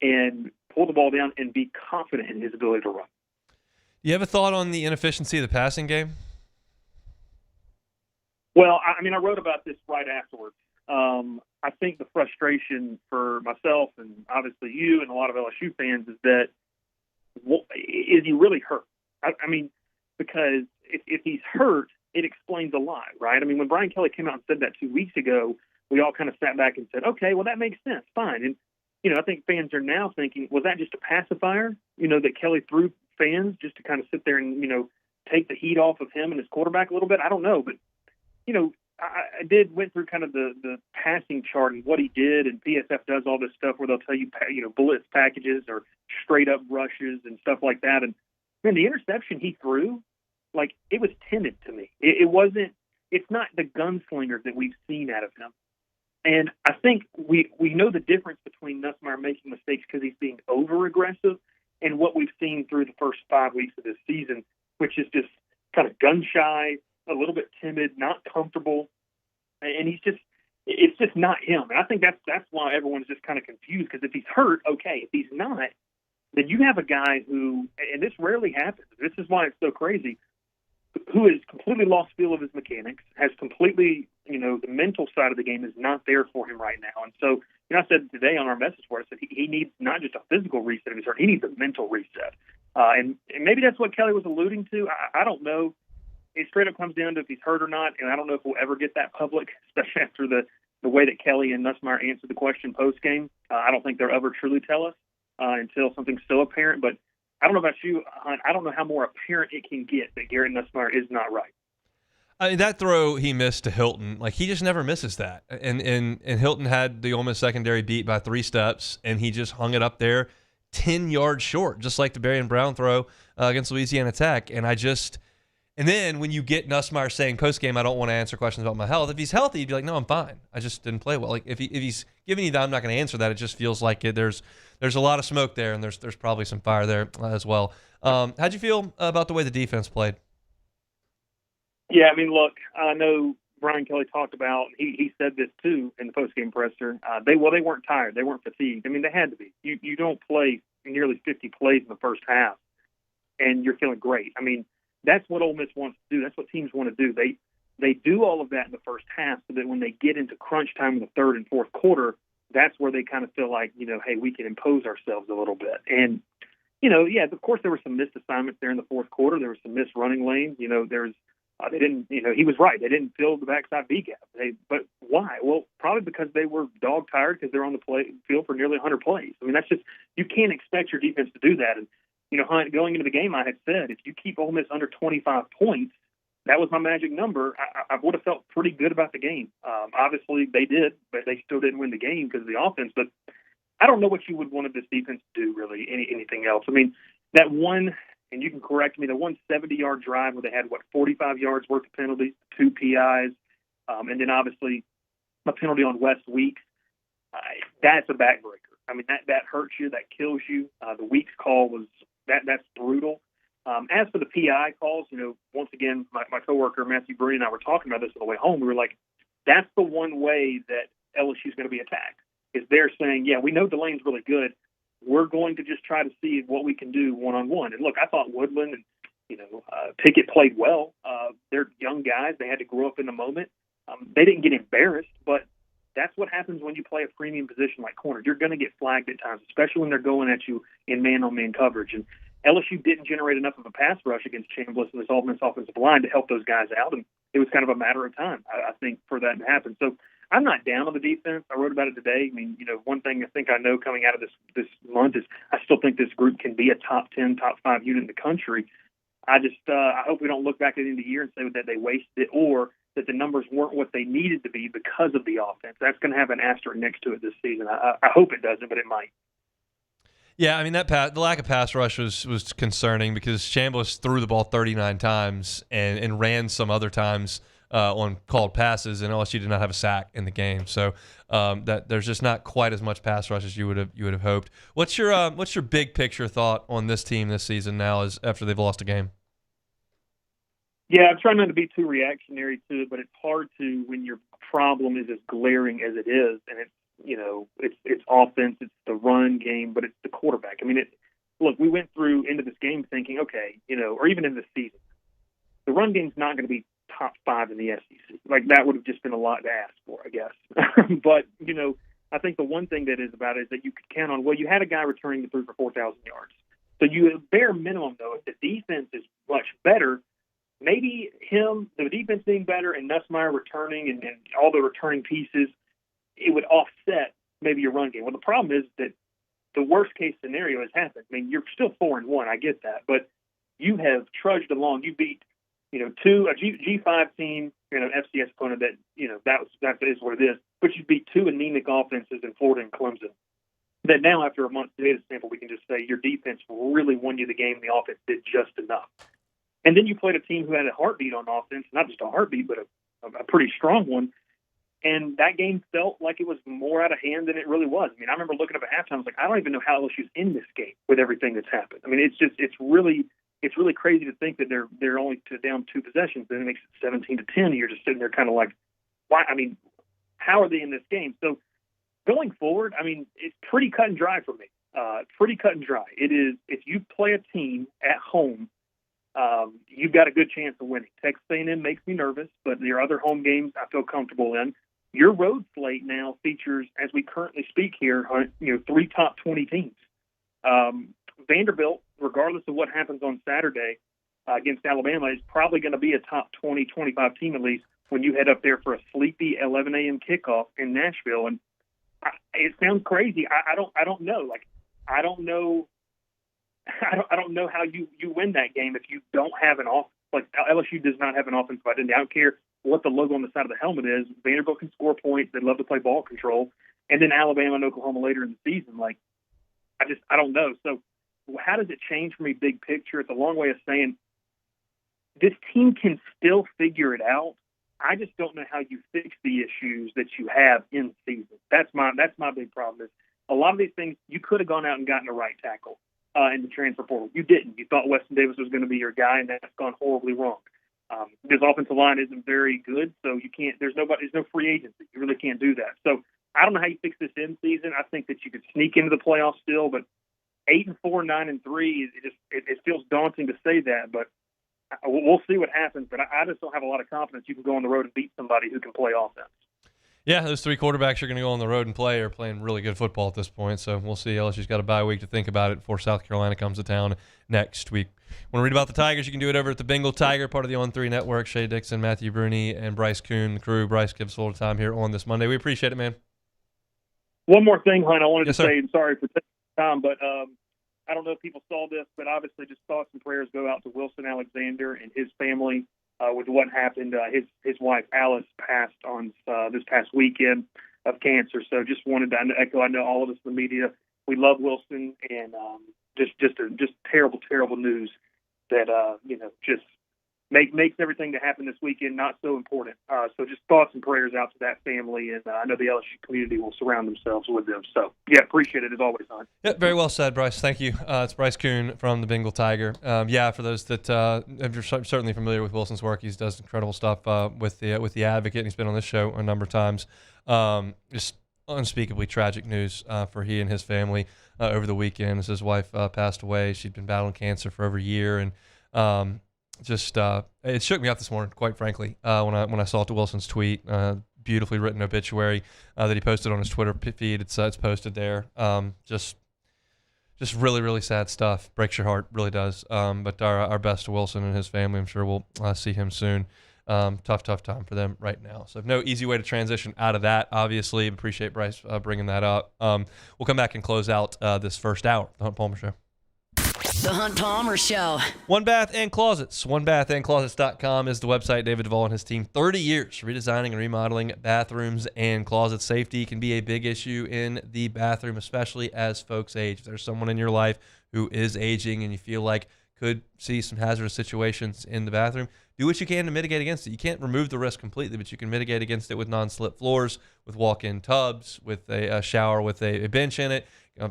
and pull the ball down and be confident in his ability to run. You have a thought on the inefficiency of the passing game? Well, I wrote about this right afterwards. I think the frustration for myself and obviously you and a lot of LSU fans is that, is he really hurt? Because if he's hurt, it explains a lot, right? I mean, when Brian Kelly came out and said that 2 weeks ago, we all kind of sat back and said, okay, well, that makes sense, fine. And, I think fans are now thinking, was that just a pacifier, that Kelly threw fans just to kind of sit there and, take the heat off of him and his quarterback a little bit? I don't know, but I went through kind of the passing chart and what he did, and PSF does all this stuff where they'll tell you, blitz packages or straight up rushes and stuff like that. And man, the interception he threw, it was timid to me. It's not the gunslinger that we've seen out of him. And I think we know the difference between Nussmeier making mistakes because he's being over aggressive and what we've seen through the first 5 weeks of this season, which is just kind of gun shy, a little bit timid, not comfortable. And it's just not him. And I think that's why everyone's just kind of confused, because if he's hurt, okay. If he's not, then you have a guy who, and this rarely happens, this is why it's so crazy, who has completely lost feel of his mechanics, has completely, the mental side of the game is not there for him right now. And so, I said today on our message board, I said he needs not just a physical reset if he's hurt, he needs a mental reset. And maybe that's what Kelly was alluding to. I don't know. It straight up comes down to if he's hurt or not, and I don't know if we'll ever get that public, especially after the way that Kelly and Nussmeier answered the question post-game. I don't think they'll ever truly tell us until something's so apparent. But I don't know about you, Hunt. I don't know how more apparent it can get that Garrett Nussmeier is not right. I mean, that throw he missed to Hilton, he just never misses that. And Hilton had the Ole Miss secondary beat by 3 steps, and he just hung it up there 10 yards short, just like the Barian Brown throw against Louisiana Tech. And then when you get Nussmeier saying post-game, I don't want to answer questions about my health, if he's healthy, you'd be like, no, I'm fine. I just didn't play well. If he's giving you that, I'm not going to answer that. It just feels like there's a lot of smoke there, and there's probably some fire there as well. How'd you feel about the way the defense played? Yeah, I mean, look, I know Brian Kelly talked about, he said this too in the post-game presser, they weren't tired. They weren't fatigued. I mean, they had to be. You don't play nearly 50 plays in the first half, and you're feeling great. I mean, that's what Ole Miss wants to do. That's what teams want to do. They do all of that in the first half so that when they get into crunch time in the third and fourth quarter, that's where they kind of feel like, hey, we can impose ourselves a little bit. And, yeah, of course there were some missed assignments there in the fourth quarter. There were some missed running lanes. They didn't, he was right. They didn't fill the backside B gap. But why? Well, probably because they were dog tired because they're on the field for nearly 100 plays. I mean, that's just, you can't expect your defense to do that. And, Hunt, going into the game, I had said, if you keep Ole Miss under 25 points, that was my magic number. I would have felt pretty good about the game. Obviously, they did, but they still didn't win the game because of the offense. But I don't know what you would want of this defense to do, really, anything else. I mean, that one, and you can correct me, the 170-yard drive where they had, 45 yards worth of penalties, 2 PIs, and then obviously a penalty on West Weeks. That's a backbreaker. I mean, that hurts you, that kills you. The Weeks call was that's brutal. As for the PI calls, once again, my coworker Matthew Bruni and I were talking about this on the way home. We were like, that's the one way that LSU is going to be attacked. Is they're saying, yeah, we know Delane's really good. We're going to just try to see what we can do one-on-one. And look, I thought Woodland and Pickett played well. They're young guys. They had to grow up in the moment. They didn't get embarrassed, but that's what happens when you play a premium position like corner. You're going to get flagged at times, especially when they're going at you in man-on-man coverage. And LSU didn't generate enough of a pass rush against Chambliss and this Ole Miss offensive line to help those guys out, and it was kind of a matter of time, I think, for that to happen. So I'm not down on the defense. I wrote about it today. I mean, one thing I think I know coming out of this month is I still think this group can be a top 10, top 5 unit in the country. I just I hope we don't look back at the end of the year and say that they wasted it or that the numbers weren't what they needed to be because of the offense. That's going to have an asterisk next to it this season. I hope it doesn't, but it might. Yeah, I mean, the lack of pass rush was concerning because Chambliss threw the ball 39 times and ran some other times on called passes, and LSU did not have a sack in the game. So that there's just not quite as much pass rush as you would have hoped. What's your big picture thought on this team this season now as after they've lost a game? Yeah, I'm trying not to be too reactionary to it, but it's hard to when your problem is as glaring as it is, and it's offense, it's the run game, but it's the quarterback. I mean, look, we went into this game thinking, okay, or even in this season, the run game's not going to be top 5 in the SEC. Like, that would have just been a lot to ask for, I guess. But, I think the one thing that is about it is that you could count on, well, you had a guy returning the 3 for 4,000 yards. So you bare minimum, though, if the defense is much better, maybe the defense being better and Nussmeier returning and all the returning pieces, it would offset maybe your run game. Well, the problem is that the worst case scenario has happened. I mean, you're still 4-1. I get that, but you have trudged along. You beat, a G5 team, FCS opponent that is what it is. But you beat 2 anemic offenses in Florida and Clemson. That now, after a month's data sample, we can just say your defense really won you the game. The offense did just enough. And then you played a team who had a heartbeat on offense, not just a heartbeat, but a pretty strong one. And that game felt like it was more out of hand than it really was. I mean, I remember looking up at halftime, I was like, I don't even know how LSU's in this game with everything that's happened. I mean, it's really crazy to think that they're only down 2 possessions, then it makes it 17-10. And you're just sitting there kind of like, why? I mean, how are they in this game? So going forward, I mean, it's pretty cut and dry for me. Pretty cut and dry. It is, if you play a team at home, you've got a good chance of winning. Texas A&M makes me nervous, but your other home games I feel comfortable in. Your road slate now features, as we currently speak here, 3 top 20 teams. Vanderbilt, regardless of what happens on Saturday against Alabama, is probably going to be a top 20, 25 team at least when you head up there for a sleepy 11 a.m. kickoff in Nashville. And it sounds crazy. I don't know. Like, I don't know how you win that game if you don't have an offense. Like, LSU does not have an offensive identity. I don't care what the logo on the side of the helmet is. Vanderbilt can score points. They love to play ball control. And then Alabama and Oklahoma later in the season. Like, I don't know. So how does it change for me big picture? It's a long way of saying this team can still figure it out. I just don't know how you fix the issues that you have in season. That's my big problem. Is a lot of these things you could have gone out and gotten a right tackle in the transfer portal. You didn't. You thought Weston Davis was going to be your guy, and that's gone horribly wrong. This offensive line isn't very good, so you can't. There's no free agency. You really can't do that. So I don't know how you fix this in season. I think that you could sneak into the playoffs still, but 8-4, 9-3, it feels daunting to say that, but we'll see what happens. But I just don't have a lot of confidence you can go on the road and beat somebody who can play offense. Yeah, those 3 quarterbacks you're going to go on the road and play are playing really good football at this point. So we'll see. LSU's got a bye week to think about it before South Carolina comes to town next week. Want to read about the Tigers? You can do it over at the Bengal Tiger, part of the On3 Network. Shea Dixon, Matthew Bruni, and Bryce Coon, the crew. Bryce, gives us a little time here on this Monday. We appreciate it, man. One more thing, Hunt, I wanted Yes, to sir. say, and sorry for taking time, but I don't know if people saw this, but obviously just thoughts and prayers go out to Wilson Alexander and his family with what happened. His wife, Alice, passed on this past weekend of cancer. So just wanted to echo, I know all of us in the media, we love Wilson, and just terrible, terrible news that, just makes everything that happened this weekend not so important. So just thoughts and prayers out to that family, and I know the LSU community will surround themselves with them. So, yeah, appreciate it as always, Hon. Yeah, very well said, Bryce. Thank you. It's Bryce Coon from the Bengal Tiger. For those that you're certainly familiar with Wilson's work, he does incredible stuff with the Advocate, and he's been on this show a number of times. Just unspeakably tragic news for he and his family over the weekend as his wife passed away. She'd been battling cancer for over a year, and it shook me up this morning, quite frankly, when I saw it to Wilson's tweet, beautifully written obituary that he posted on his Twitter feed. It's posted there. Just really, really sad stuff. Breaks your heart, really does. But our best to Wilson and his family. I'm sure we'll see him soon. Tough time for them right now. So no easy way to transition out of that, obviously. Appreciate Bryce bringing that up. We'll come back and close out this first hour, the Hunt Palmer Show. The Hunt Palmer Show. One Bath and Closets. OneBathAndClosets.com is the website. David Duvall and his team, 30 years redesigning and remodeling bathrooms and closets. Safety can be a big issue in the bathroom, especially as folks age. If there's someone in your life who is aging and you feel like could see some hazardous situations in the bathroom, do what you can to mitigate against it. You can't remove the risk completely, but you can mitigate against it with non-slip floors, with walk-in tubs, with a shower with a bench in it.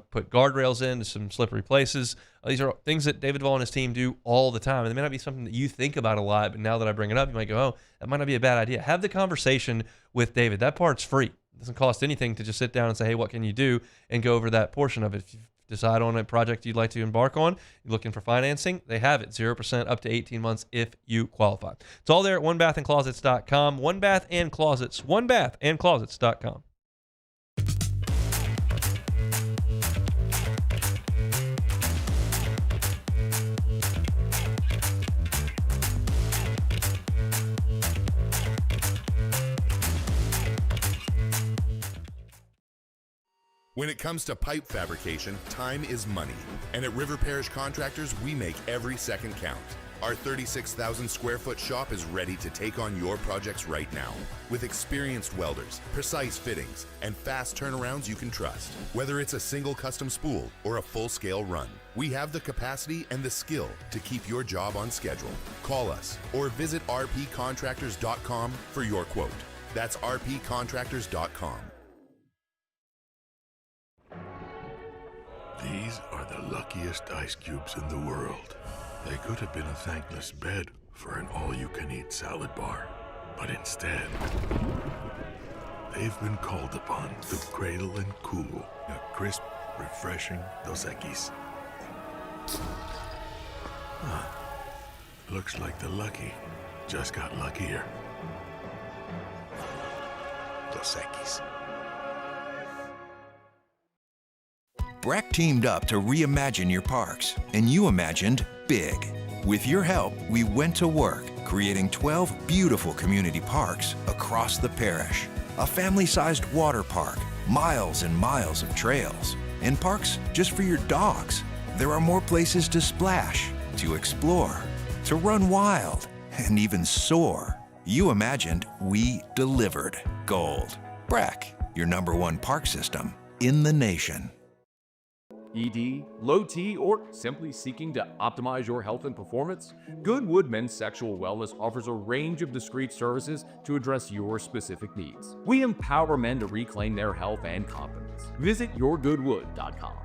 Put guardrails in to some slippery places. These are things that David Duvall and his team do all the time. And it may not be something that you think about a lot, but now that I bring it up, you might go, oh, that might not be a bad idea. Have the conversation with David. That part's free. It doesn't cost anything to just sit down and say, hey, what can you do? And go over that portion of it. If you decide on a project you'd like to embark on, you're looking for financing, they have it. 0% up to 18 months if you qualify. It's all there at OneBathAndClosets.com. One Bath and Closets. OneBathAndClosets.com. When it comes to pipe fabrication, time is money. And at River Parish Contractors, we make every second count. Our 36,000 square foot shop is ready to take on your projects right now. With experienced welders, precise fittings, and fast turnarounds you can trust. Whether it's a single custom spool or a full-scale run, we have the capacity and the skill to keep your job on schedule. Call us or visit rpcontractors.com for your quote. That's rpcontractors.com. These are the luckiest ice cubes in the world. They could have been a thankless bed for an all-you-can-eat salad bar. But instead, They've been called upon to cradle and cool a crisp, refreshing Dos Equis. Looks like the lucky just got luckier. Dos Equis. Breck teamed up to reimagine your parks, and you imagined big. With your help, we went to work, creating 12 beautiful community parks across the parish. A family-sized water park, miles and miles of trails, and parks just for your dogs. There are more places to splash, to explore, to run wild, and even soar. You imagined, we delivered. Gold. Breck, your #1 park system in the nation. ED, low T, or simply seeking to optimize your health and performance? Goodwood Men's Sexual Wellness offers a range of discreet services to address your specific needs. We empower men to reclaim their health and confidence. Visit yourgoodwood.com.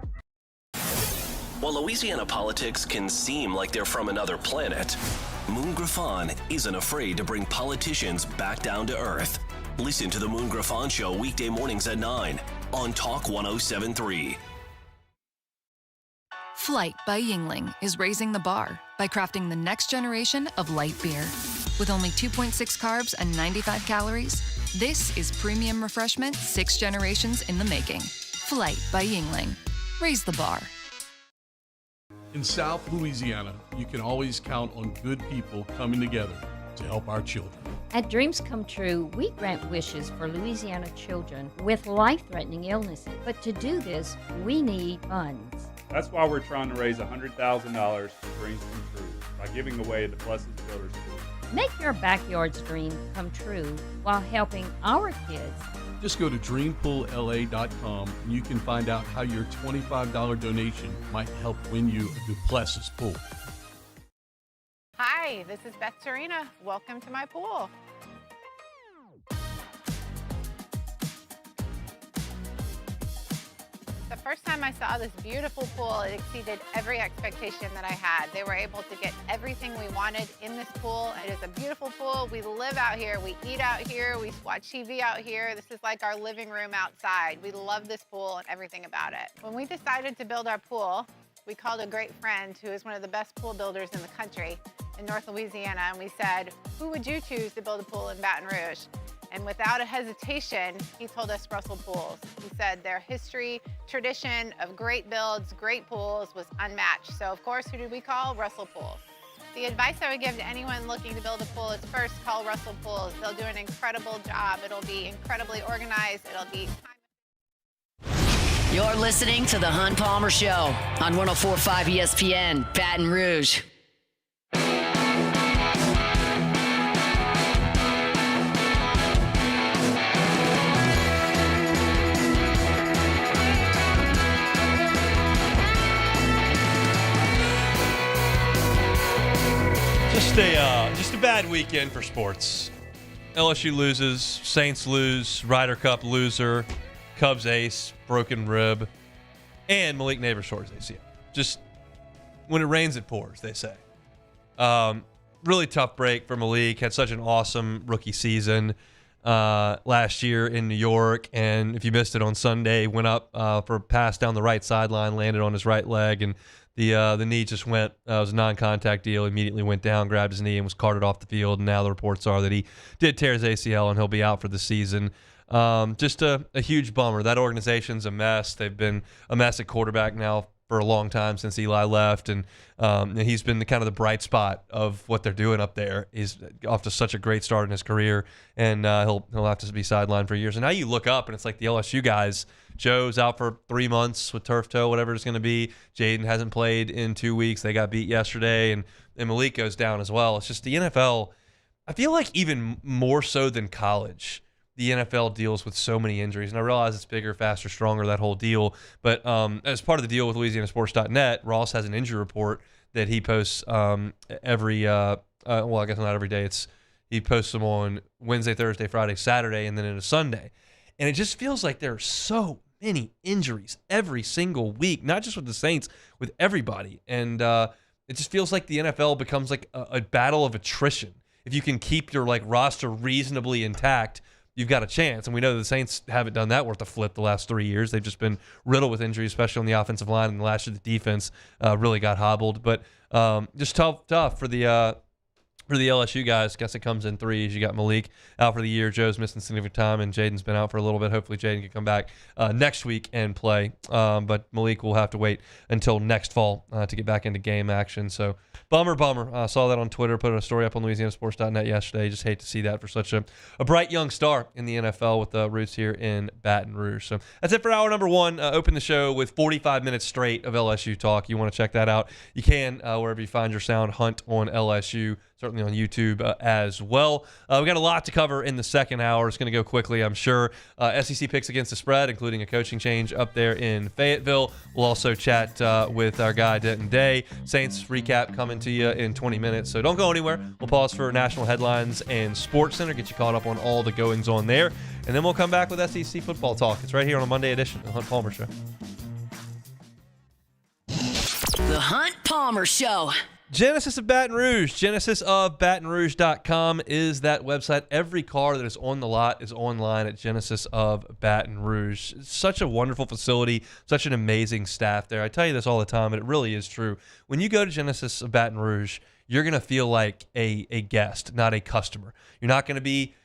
While Louisiana politics can seem like they're from another planet, Moon Griffon isn't afraid to bring politicians back down to earth. Listen to the Moon Griffon Show weekday mornings at 9 on Talk 107.3. Flight by Yingling is raising the bar by crafting the next generation of light beer. With only 2.6 carbs and 95 calories, this is premium refreshment 6 generations in the making. Flight by Yingling. Raise the bar. In South Louisiana, you can always count on good people coming together to help our children. At Dreams Come True, we grant wishes for Louisiana children with life-threatening illnesses. But to do this, we need funds. That's why we're trying to raise $100,000 for Dreams Come True by giving away the Blessed Builders School. Make your backyard's dream come true while helping our kids. Just go to dreampoolla.com and you can find out how your $25 donation might help win you a Duplessis pool. Hi, this is Beth Serena. Welcome to my pool. The first time I saw this beautiful pool, it exceeded every expectation that I had. They were able to get everything we wanted in this pool. It is a beautiful pool. We live out here, we eat out here, we watch TV out here. This is like our living room outside. We love this pool and everything about it. When we decided to build our pool, we called a great friend who is one of the best pool builders in the country in North Louisiana, and we said, who would you choose to build a pool in Baton Rouge? And without a hesitation, he told us Russell Pools. He said their history, tradition of great builds, great pools was unmatched. So of course, who did we call? Russell Pools. The advice I would give to anyone looking to build a pool is first call Russell Pools. They'll do an incredible job. It'll be incredibly organized. It'll be You're listening to The Hunt Palmer Show on 104.5 ESPN, Baton Rouge. Just a bad weekend for sports. LSU loses, Saints lose, Ryder Cup loser, Cubs ace, broken rib, and Malik Neighbors shorts ACL. Just when it rains, it pours, they say. Really tough break for Malik. Had such an awesome rookie season last year in New York, and if you missed it on Sunday, went up for a pass down the right sideline, landed on his right leg, and the knee just went. It was a non-contact deal. Immediately went down, grabbed his knee, and was carted off the field. And now the reports are that he did tear his ACL and he'll be out for the season. Just a huge bummer. That organization's a mess. They've been a mess at quarterback now for a long time since Eli left, and he's been kind of the bright spot of what they're doing up there. He's off to such a great start in his career, and he'll have to be sidelined for years. And now you look up, and it's like the LSU guys. Joe's out for 3 months with turf toe, whatever it's going to be. Jaden hasn't played in 2 weeks. They got beat yesterday, and Malik goes down as well. It's just the NFL. I feel like even more so than college, the NFL deals with so many injuries. And I realize it's bigger, faster, stronger, that whole deal. But as part of the deal with LouisianaSports.net, Ross has an injury report that he posts every well, I guess not every day. He posts them on Wednesday, Thursday, Friday, Saturday, and then in a Sunday. And it just feels like there are so many injuries every single week, not just with the Saints, with everybody. And it just feels like the NFL becomes like a battle of attrition. If you can keep your like roster reasonably intact, you've got a chance. And we know the Saints haven't done that worth a flip the last 3 years. They've just been riddled with injuries, especially on the offensive line. And last year, the defense really got hobbled. But just tough for the LSU guys. Guess it comes in threes. You got Malik out for the year. Joe's missing significant time, and Jaden's been out for a little bit. Hopefully, Jaden can come back next week and play. But Malik will have to wait until next fall to get back into game action. So, bummer. I saw that on Twitter. Put a story up on LouisianaSports.net yesterday. Just hate to see that for such a bright young star in the NFL with roots here in Baton Rouge. So, that's it for hour number one. Open the show with 45 minutes straight of LSU talk. You want to check that out, you can wherever you find your sound. Hunt on LSU. Certainly on YouTube as well. We've got a lot to cover in the second hour. It's going to go quickly, I'm sure. SEC picks against the spread, including a coaching change up there in Fayetteville. We'll also chat with our guy, Denton Day. Saints recap coming to you in 20 minutes, so don't go anywhere. We'll pause for national headlines and Sports Center, get you caught up on all the goings on there, and then we'll come back with SEC football talk. It's right here on a Monday edition of the Hunt Palmer Show. The Hunt Palmer Show. Genesis of Baton Rouge. GenesisofBatonRouge.com is that website. Every car that is on the lot is online at Genesis of Baton Rouge. It's such a wonderful facility, such an amazing staff there. I tell you this all the time, but it really is true. When you go to Genesis of Baton Rouge, you're going to feel like a guest, not a customer. You're not going to be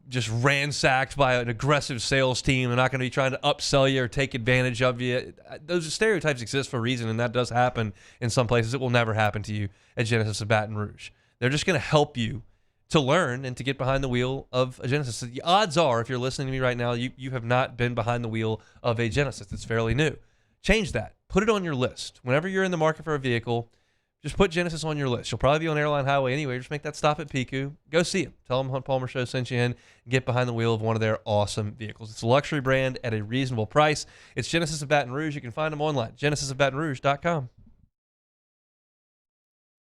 just ransacked by an aggressive sales team. They're not going to be trying to upsell you or take advantage of you. Those stereotypes exist for a reason, and that does happen in some places. It will never happen to you at Genesis of Baton Rouge. They're just going to help you to learn and to get behind the wheel of a Genesis. The odds are, if you're listening to me right now, you have not been behind the wheel of a Genesis. It's fairly new. Change that. Put it on your list. Whenever you're in the market for a vehicle, just put Genesis on your list. You'll probably be on Airline Highway anyway. Just make that stop at Piku. Go see them. Tell them Hunt Palmer Show sent you in. And get behind the wheel of one of their awesome vehicles. It's a luxury brand at a reasonable price. It's Genesis of Baton Rouge. You can find them online. GenesisofBatonRouge.com.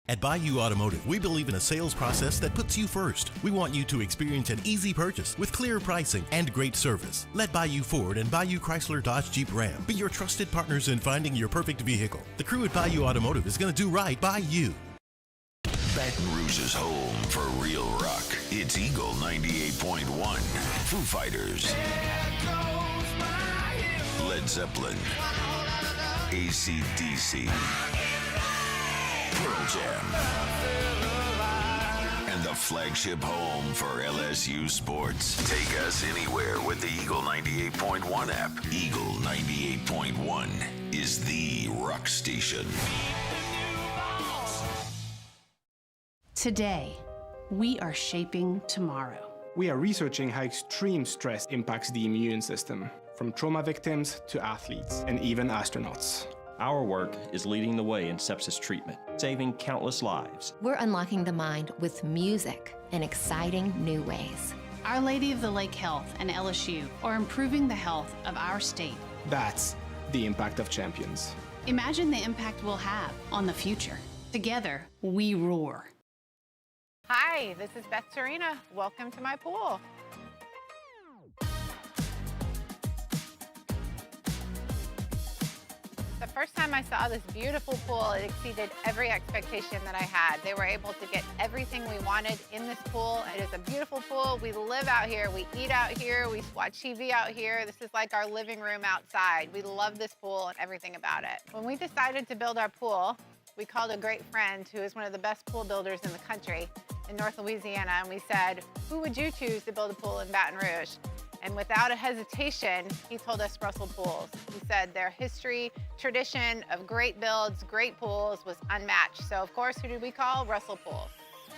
At Bayou Automotive, we believe in a sales process that puts you first. We want you to experience an easy purchase with clear pricing and great service. Let Bayou Ford and Bayou Chrysler Dodge Jeep Ram be your trusted partners in finding your perfect vehicle. The crew at Bayou Automotive is going to do right by you. Baton Rouge's home for real rock. It's Eagle 98.1. Foo Fighters. Led Zeppelin. AC/DC. Pearl Jam. And the flagship home for LSU sports. Take us anywhere with the Eagle 98.1 app. Eagle 98.1 is the rock station. Today, we are shaping tomorrow. We are researching how extreme stress impacts the immune system, from trauma victims to athletes and even astronauts. Our work is leading the way in sepsis treatment, saving countless lives. We're unlocking the mind with music in exciting new ways. Our Lady of the Lake Health and LSU are improving the health of our state. That's the impact of champions. Imagine the impact we'll have on the future. Together, we roar. Hi, this is Beth Serena. Welcome to my pool. The first time I saw this beautiful pool, it exceeded every expectation that I had. They were able to get everything we wanted in this pool. It is a beautiful pool. We live out here, we eat out here, we watch TV out here. This is like our living room outside. We love this pool and everything about it. When we decided to build our pool, we called a great friend who is one of the best pool builders in the country in North Louisiana, and we said, who would you choose to build a pool in Baton Rouge? And without a hesitation, he told us Russell Pools. He said their history, tradition of great builds, great pools was unmatched. So of course, who did we call? Russell Pools.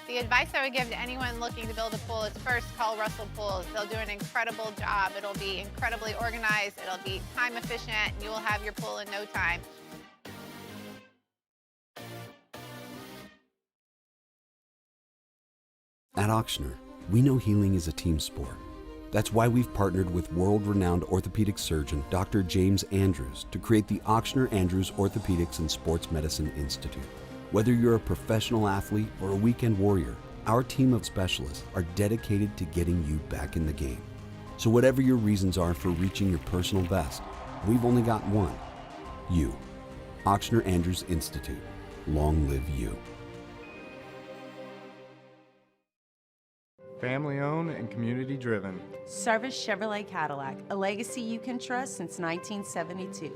The advice I would give to anyone looking to build a pool is first call Russell Pools. They'll do an incredible job. It'll be incredibly organized. It'll be time efficient, and you will have your pool in no time. At Ochsner, we know healing is a team sport. That's why we've partnered with world-renowned orthopedic surgeon Dr. James Andrews to create the Ochsner Andrews Orthopedics and Sports Medicine Institute. Whether you're a professional athlete or a weekend warrior, our team of specialists are dedicated to getting you back in the game. So whatever your reasons are for reaching your personal best, we've only got one: you. Ochsner Andrews Institute. Long live you. family-owned and community-driven. Service Chevrolet Cadillac, a legacy you can trust since 1972.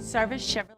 Service Chevrolet.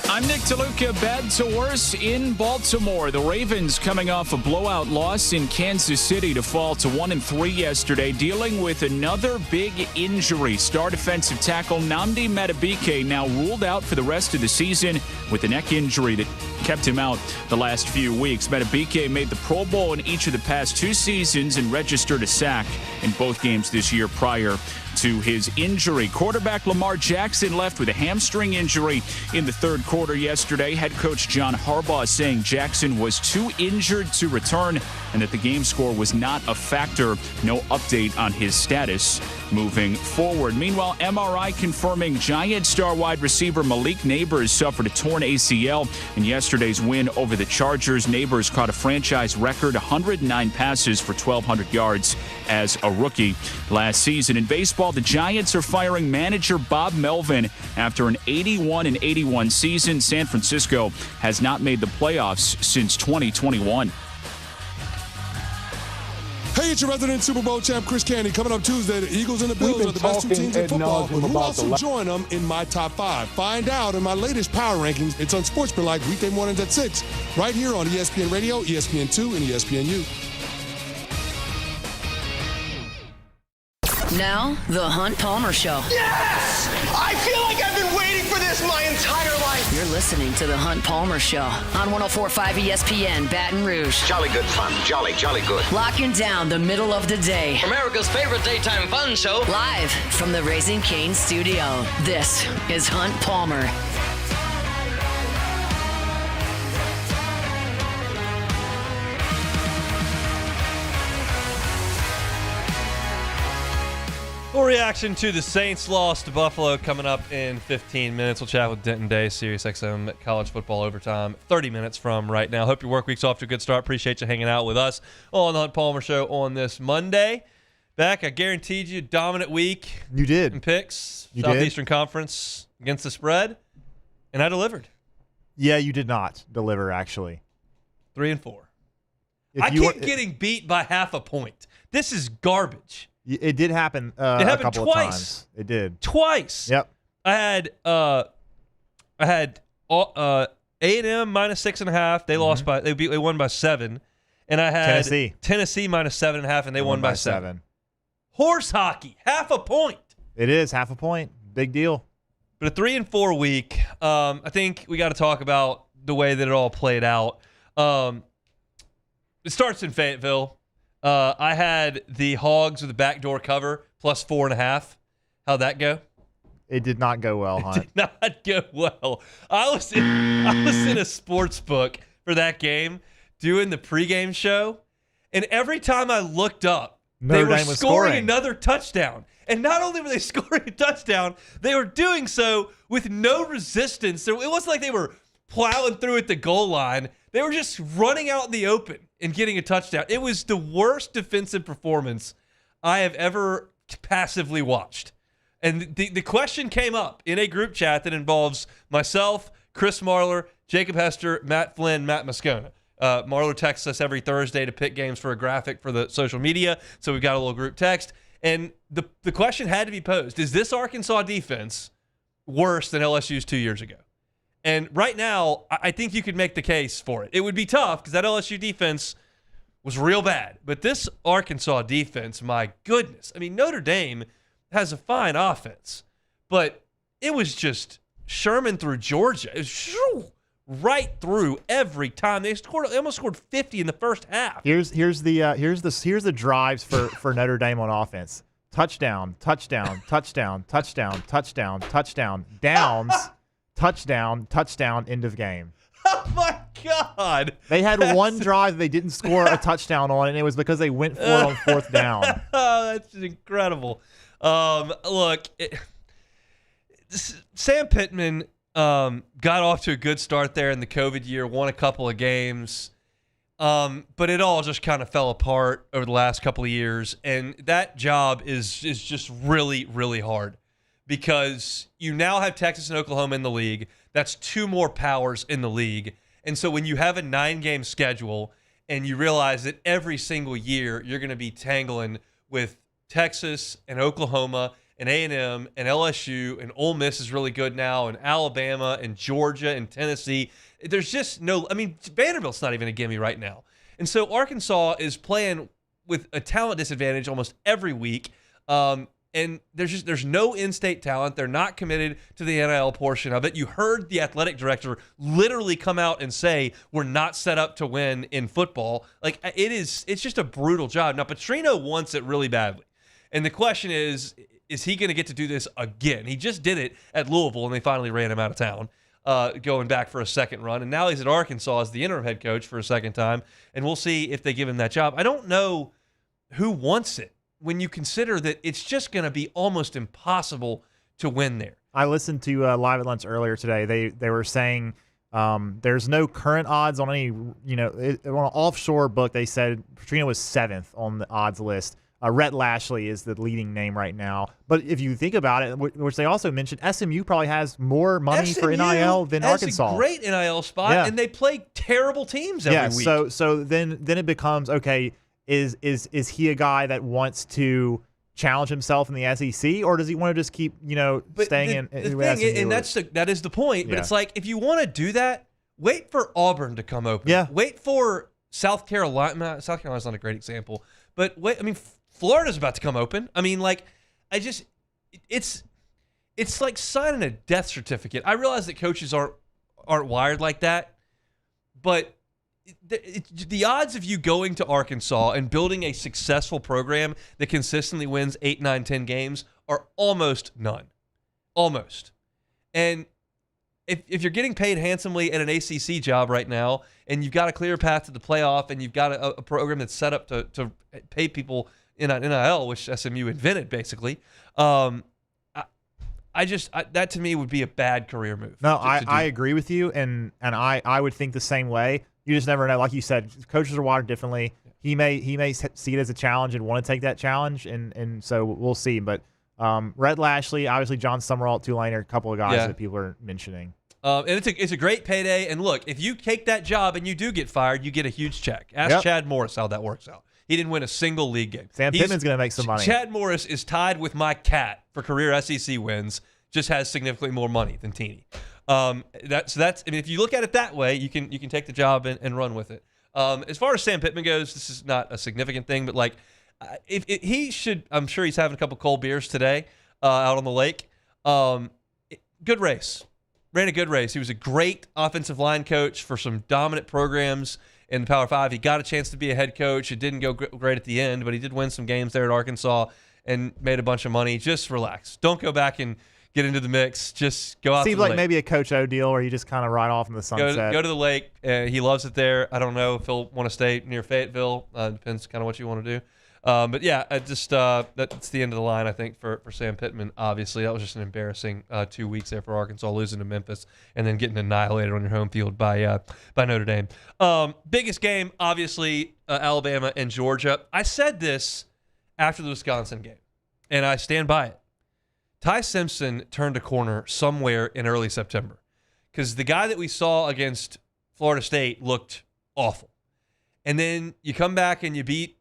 I'm Nick DeLuca. Bad to worse in Baltimore. The Ravens coming off a blowout loss in Kansas City to fall to 1-3 yesterday, dealing with another big injury. Star defensive tackle Nnamdi Madubuike now ruled out for the rest of the season with a neck injury that kept him out the last few weeks. Madubuike made the Pro Bowl in each of the past 2 seasons and registered a sack in both games this year prior to his injury. Quarterback Lamar Jackson left with a hamstring injury in the third quarter yesterday. Head coach John Harbaugh saying Jackson was too injured to return and that the game score was not a factor. No update on his status moving forward. Meanwhile, MRI confirming Giant star wide receiver Malik Neighbors suffered a torn ACL in yesterday's win over the Chargers. Neighbors caught a franchise record 109 passes for 1,200 yards as a rookie last season. In baseball, the Giants are firing manager Bob Melvin after an 81-81 season. San Francisco has not made the playoffs since 2021. Hey, it's your resident Super Bowl champ, Chris Candy. Coming up Tuesday, the Eagles and the Bills are the best 2 teams in football. But who also join them in my top 5? Find out in my latest power rankings. It's on Sportsmanlike weekday mornings at 6, right here on ESPN Radio, ESPN2, and ESPNU. Now, the Hunt Palmer Show. Yes! I feel like I've been waiting for this my entire life. You're listening to the Hunt Palmer Show on 104.5 ESPN Baton Rouge. Jolly good fun. Jolly good. Locking down the middle of the day. America's favorite daytime fun show. Live from the Raising Cane studio. This is Hunt Palmer. Full reaction to the Saints loss to Buffalo coming up in 15 minutes. We'll chat with Denton Day, SiriusXM College Football Overtime, 30 minutes from right now. Hope your work week's off to a good start. Appreciate you hanging out with us on the Hunt Palmer Show on this Monday. Beck, I guaranteed you a dominant week. You did. In picks. You Southeastern Conference against the spread, and I delivered. Yeah, you did not deliver, actually. 3-4. I keep getting beat by half a point. This is garbage. It did happen. It happened a couple twice. Of times. It did twice. Yep. I had A&M minus 6.5. They lost by they won by 7, and I had Tennessee minus 7.5, and they won by 7. Horse hockey, half a point. It is half a point. Big deal. But a 3-4 week. I think we got to talk about the way that it all played out. It starts in Fayetteville. I had the Hogs with the backdoor cover plus 4.5. How'd that go? It did not go well, Hunt. It did not go well. I was in a sports book for that game doing the pregame show, and every time I looked up, they were scoring another touchdown. And not only were they scoring a touchdown, they were doing so with no resistance. So it wasn't like they were plowing through at the goal line. They were just running out in the open and getting a touchdown. It was the worst defensive performance I have ever passively watched. And the question came up in a group chat that involves myself, Chris Marler, Jacob Hester, Matt Flynn, Matt Moscona. Marler texts us every Thursday to pick games for a graphic for the social media, so we've got a little group text. And the question had to be posed, is this Arkansas defense worse than LSU's 2 years ago? And right now, I think you could make the case for it. It would be tough because that LSU defense was real bad. But this Arkansas defense, my goodness. I mean, Notre Dame has a fine offense, but it was just Sherman through Georgia. It was right through every time. They almost scored 50 in the first half. Here's the drives for Notre Dame on offense. Touchdown, touchdown, touchdown, touchdown, touchdown, touchdown, downs. Touchdown, end of game. Oh, my God. They had one drive they didn't score a touchdown on, and it was because they went for it on fourth down. Oh, that's incredible. Look, Sam Pittman got off to a good start there in the COVID year, won a couple of games, but it all just kind of fell apart over the last couple of years, and that job is just really, really hard because you now have Texas and Oklahoma in the league. That's 2 more powers in the league, and so when you have a 9-game schedule and you realize that every single year you're going to be tangling with Texas and Oklahoma and A&M and LSU and Ole Miss is really good now and Alabama and Georgia and Tennessee. There's just no – I mean, Vanderbilt's not even a gimme right now. And so Arkansas is playing with a talent disadvantage almost every week. And there's no in-state talent. They're not committed to the NIL portion of it. You heard the athletic director literally come out and say, we're not set up to win in football. Like, it's just a brutal job. Now, Petrino wants it really badly. And the question is he going to get to do this again? He just did it at Louisville, and they finally ran him out of town, going back for a second run. And now he's at Arkansas as the interim head coach for a second time, and we'll see if they give him that job. I don't know who wants it when you consider that it's just going to be almost impossible to win there. I listened to Live at Lunch earlier today. They were saying there's no current odds on any, on an offshore book. They said Petrino was 7th on the odds list. Rhett Lashley is the leading name right now. But if you think about it, which they also mentioned, SMU probably has more money for NIL than Arkansas. That's a great NIL spot, and they play terrible teams every week. So then it becomes, okay, is he a guy that wants to challenge himself in the SEC, or does he want to just keep staying in the thing, and that is the point. But it's like, if you want to do that, wait for Auburn to come open. Yeah. Wait for South Carolina. South Carolina's not a great example, but wait. I mean, Florida's about to come open. I mean, it's like signing a death certificate. I realize that coaches aren't wired like that, but the odds of you going to Arkansas and building a successful program that consistently wins 8, 9, 10 games are almost none. Almost. And if you're getting paid handsomely at an ACC job right now, and you've got a clear path to the playoff, and you've got a program that's set up to pay people in NIL, which SMU invented, basically, that to me would be a bad career move. No, I agree with you, and I would think the same way. You just never know. Like you said, coaches are wired differently. He may see it as a challenge and want to take that challenge, and so we'll see. But Rhett Lashley, obviously John Summerall at Tulane are a couple of guys that people are mentioning. And it's a great payday. And look, if you take that job and you do get fired, you get a huge check. Ask Chad Morris how that works out. He didn't win a single league game. Sam Pittman's going to make some money. Chad Morris is tied with my cat for career SEC wins. Just has significantly more money than Teeny. That's. I mean, if you look at it that way, you can take the job and run with it. As far as Sam Pittman goes, this is not a significant thing, but if he should, I'm sure he's having a couple cold beers today out on the lake. Good race, ran a good race. He was a great offensive line coach for some dominant programs in the Power 5. He got a chance to be a head coach. It didn't go great at the end, but he did win some games there at Arkansas and made a bunch of money. Just relax. Don't go back and get into the mix. Just go out. Seems to the like lake. maybe a Coach O deal where you just kind of ride off in the sunset. Go to the lake. He loves it there. I don't know if he'll want to stay near Fayetteville. Depends kind of what you want to do. But yeah, that's the end of the line, I think, for Sam Pittman. Obviously, that was just an embarrassing 2 weeks there for Arkansas, losing to Memphis and then getting annihilated on your home field by Notre Dame. Biggest game, obviously, Alabama and Georgia. I said this after the Wisconsin game, and I stand by it. Ty Simpson turned a corner somewhere in early September because the guy that we saw against Florida State looked awful. And then you come back and you beat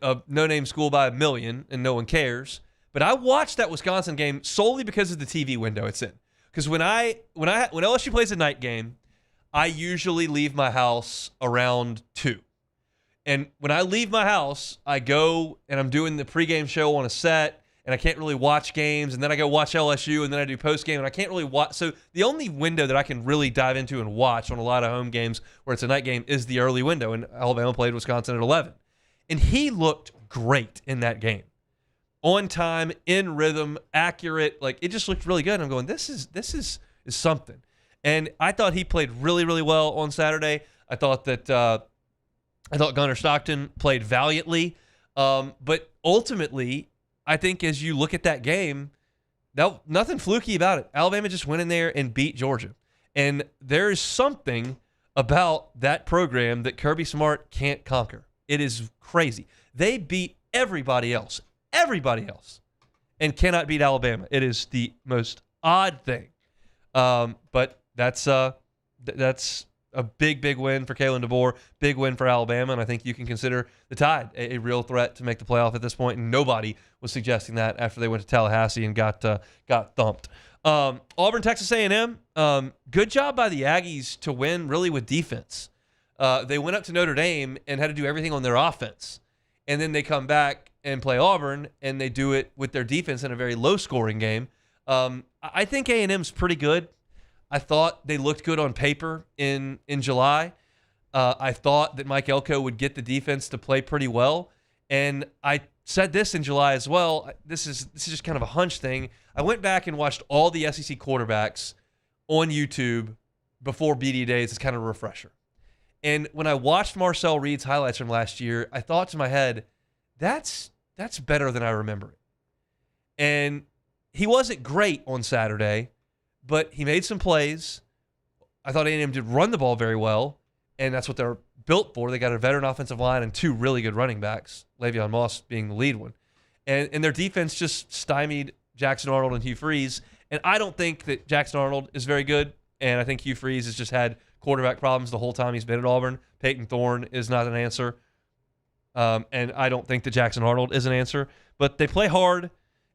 a no-name school by 1 million and no one cares. But I watched that Wisconsin game solely because of the TV window it's in. Because when LSU plays a night game, I usually leave my house around 2. And when I leave my house, I go and I'm doing the pregame show on a set, and I can't really watch games, and then I go watch LSU, and then I do postgame, and I can't really watch. So the only window that I can really dive into and watch on a lot of home games where it's a night game is the early window, and Alabama played Wisconsin at 11. And he looked great in that game. On time, in rhythm, accurate. It just looked really good. And I'm going, this is something. And I thought he played really, really well on Saturday. I thought Gunnar Stockton played valiantly. But ultimately, I think as you look at that game, nothing fluky about it. Alabama just went in there and beat Georgia. And there is something about that program that Kirby Smart can't conquer. It is crazy. They beat everybody else, and cannot beat Alabama. It is the most odd thing. But that's a big win for Kalen DeBoer, big win for Alabama, and I think you can consider the Tide a real threat to make the playoff at this point, and nobody was suggesting that after they went to Tallahassee and got thumped. Auburn, Texas A&M, good job by the Aggies to win really with defense. They went up to Notre Dame and had to do everything on their offense, and then they come back and play Auburn, and they do it with their defense in a very low-scoring game. I think A&M's pretty good. I thought they looked good on paper in July. I thought that Mike Elko would get the defense to play pretty well. And I said this in July as well. This is just kind of a hunch thing. I went back and watched all the SEC quarterbacks on YouTube before BD Days as kind of a refresher. And when I watched Marcel Reed's highlights from last year, I thought to my head, that's better than I remember it. And he wasn't great on Saturday, but he made some plays. I thought A&M did run the ball very well, and that's what they're built for. They got a veteran offensive line and two really good running backs, Le'Veon Moss being the lead one. And their defense just stymied Jackson Arnold and Hugh Freeze. And I don't think that Jackson Arnold is very good, and I think Hugh Freeze has just had quarterback problems the whole time he's been at Auburn. Peyton Thorne is not an answer, and I don't think that Jackson Arnold is an answer. But they play hard,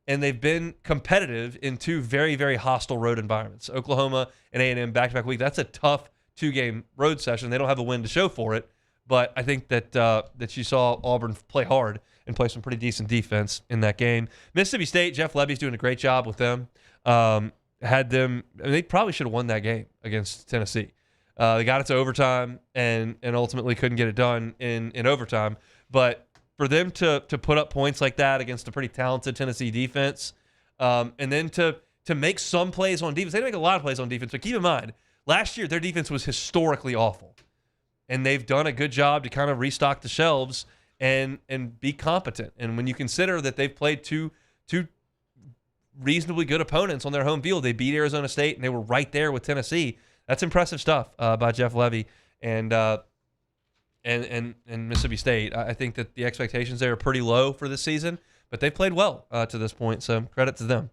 and they've been competitive in two very, very hostile road environments. Oklahoma and A&M back-to-back week. That's a tough two-game road session. They don't have a win to show for it, but I think that you saw Auburn play hard and play some pretty decent defense in that game. Mississippi State, Jeff Levy's doing a great job with them. They probably should have won that game against Tennessee. They got it to overtime and ultimately couldn't get it done in overtime. But for them to put up points like that against a pretty talented Tennessee defense, and then to make some plays on defense. They didn't make a lot of plays on defense, but keep in mind, last year their defense was historically awful. And they've done a good job to kind of restock the shelves and be competent. And when you consider that they've played two reasonably good opponents on their home field, they beat Arizona State and they were right there with Tennessee. That's impressive stuff by Jeff Levy and Mississippi State. I think that the expectations there are pretty low for this season, but they've played well to this point, so credit to them.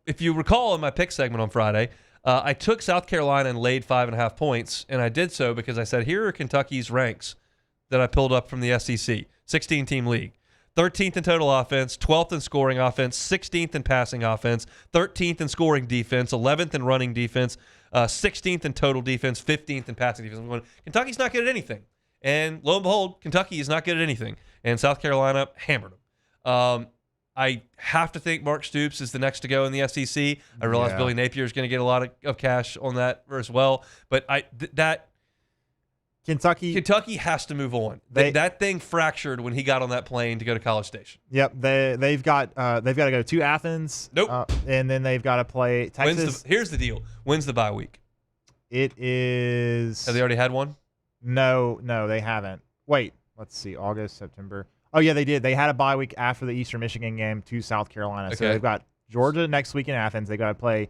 If you recall in my pick segment on Friday, I took South Carolina and laid 5.5 points, and I did so because I said, here are Kentucky's ranks that I pulled up from the SEC, 16-team league. 13th in total offense, 12th in scoring offense, 16th in passing offense, 13th in scoring defense, 11th in running defense, 16th in total defense, 15th in passing defense. I'm going, Kentucky's not good at anything. And lo and behold, Kentucky is not good at anything. And South Carolina hammered them. I have to think Mark Stoops is the next to go in the SEC. I realize Billy Napier is going to get a lot of cash on that as well. But Kentucky has to move on. That thing fractured when he got on that plane to go to College Station. Yep, they've got to go to Athens. Nope. And then they've got to play Texas. Here's the deal. When's the bye week? It is. Have they already had one? No, they haven't. Wait, let's see. August, September. Oh yeah, they did. They had a bye week after the Eastern Michigan game to South Carolina. Okay. So they've got Georgia next week in Athens. They got to play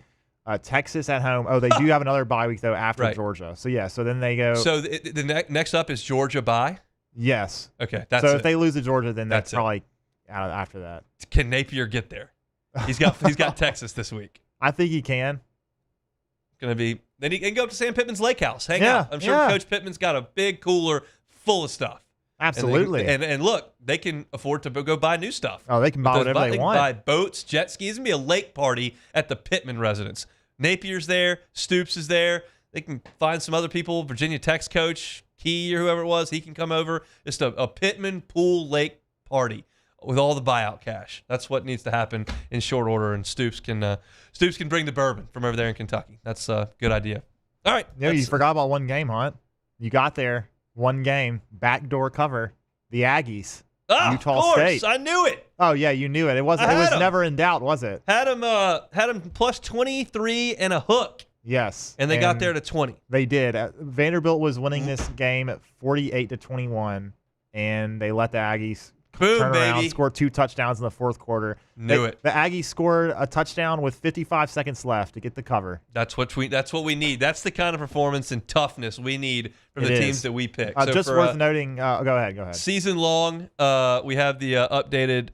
Texas at home. Oh, they do have another bye week though after Georgia. So yeah, so then they go. So the next up is Georgia bye. Yes. Okay. If they lose to Georgia, then that's probably out after that. Can Napier get there? He's got Texas this week. I think he can. Then he can go up to Sam Pittman's Lake House, hang out. I'm sure Coach Pittman's got a big cooler full of stuff. Absolutely. And look, they can afford to go buy new stuff. Oh, they can buy whatever they want. They can buy boats, jet skis. It's going to be a lake party at the Pittman residence. Napier's there. Stoops is there. They can find some other people. Virginia Tech's coach, Key or whoever it was, he can come over. Just a Pittman pool lake party with all the buyout cash. That's what needs to happen in short order, and Stoops can bring the bourbon from over there in Kentucky. That's a good idea. All right. You forgot about one game, Hunt. You got there. One game, backdoor cover, the Aggies, Utah State. I knew it. Oh yeah, you knew it. It was never in doubt, was it? Had him plus 23 and a hook. Yes, and they got there to 20. They did. Vanderbilt was winning this game at 48-21, and they let the Aggies Boom, turn around, baby. score 2 touchdowns in the fourth quarter. Knew it. The Aggies scored a touchdown with 55 seconds left to get the cover. That's what we need. That's the kind of performance and toughness we need from the teams that we pick. So just worth noting. Go ahead. Season long, we have the updated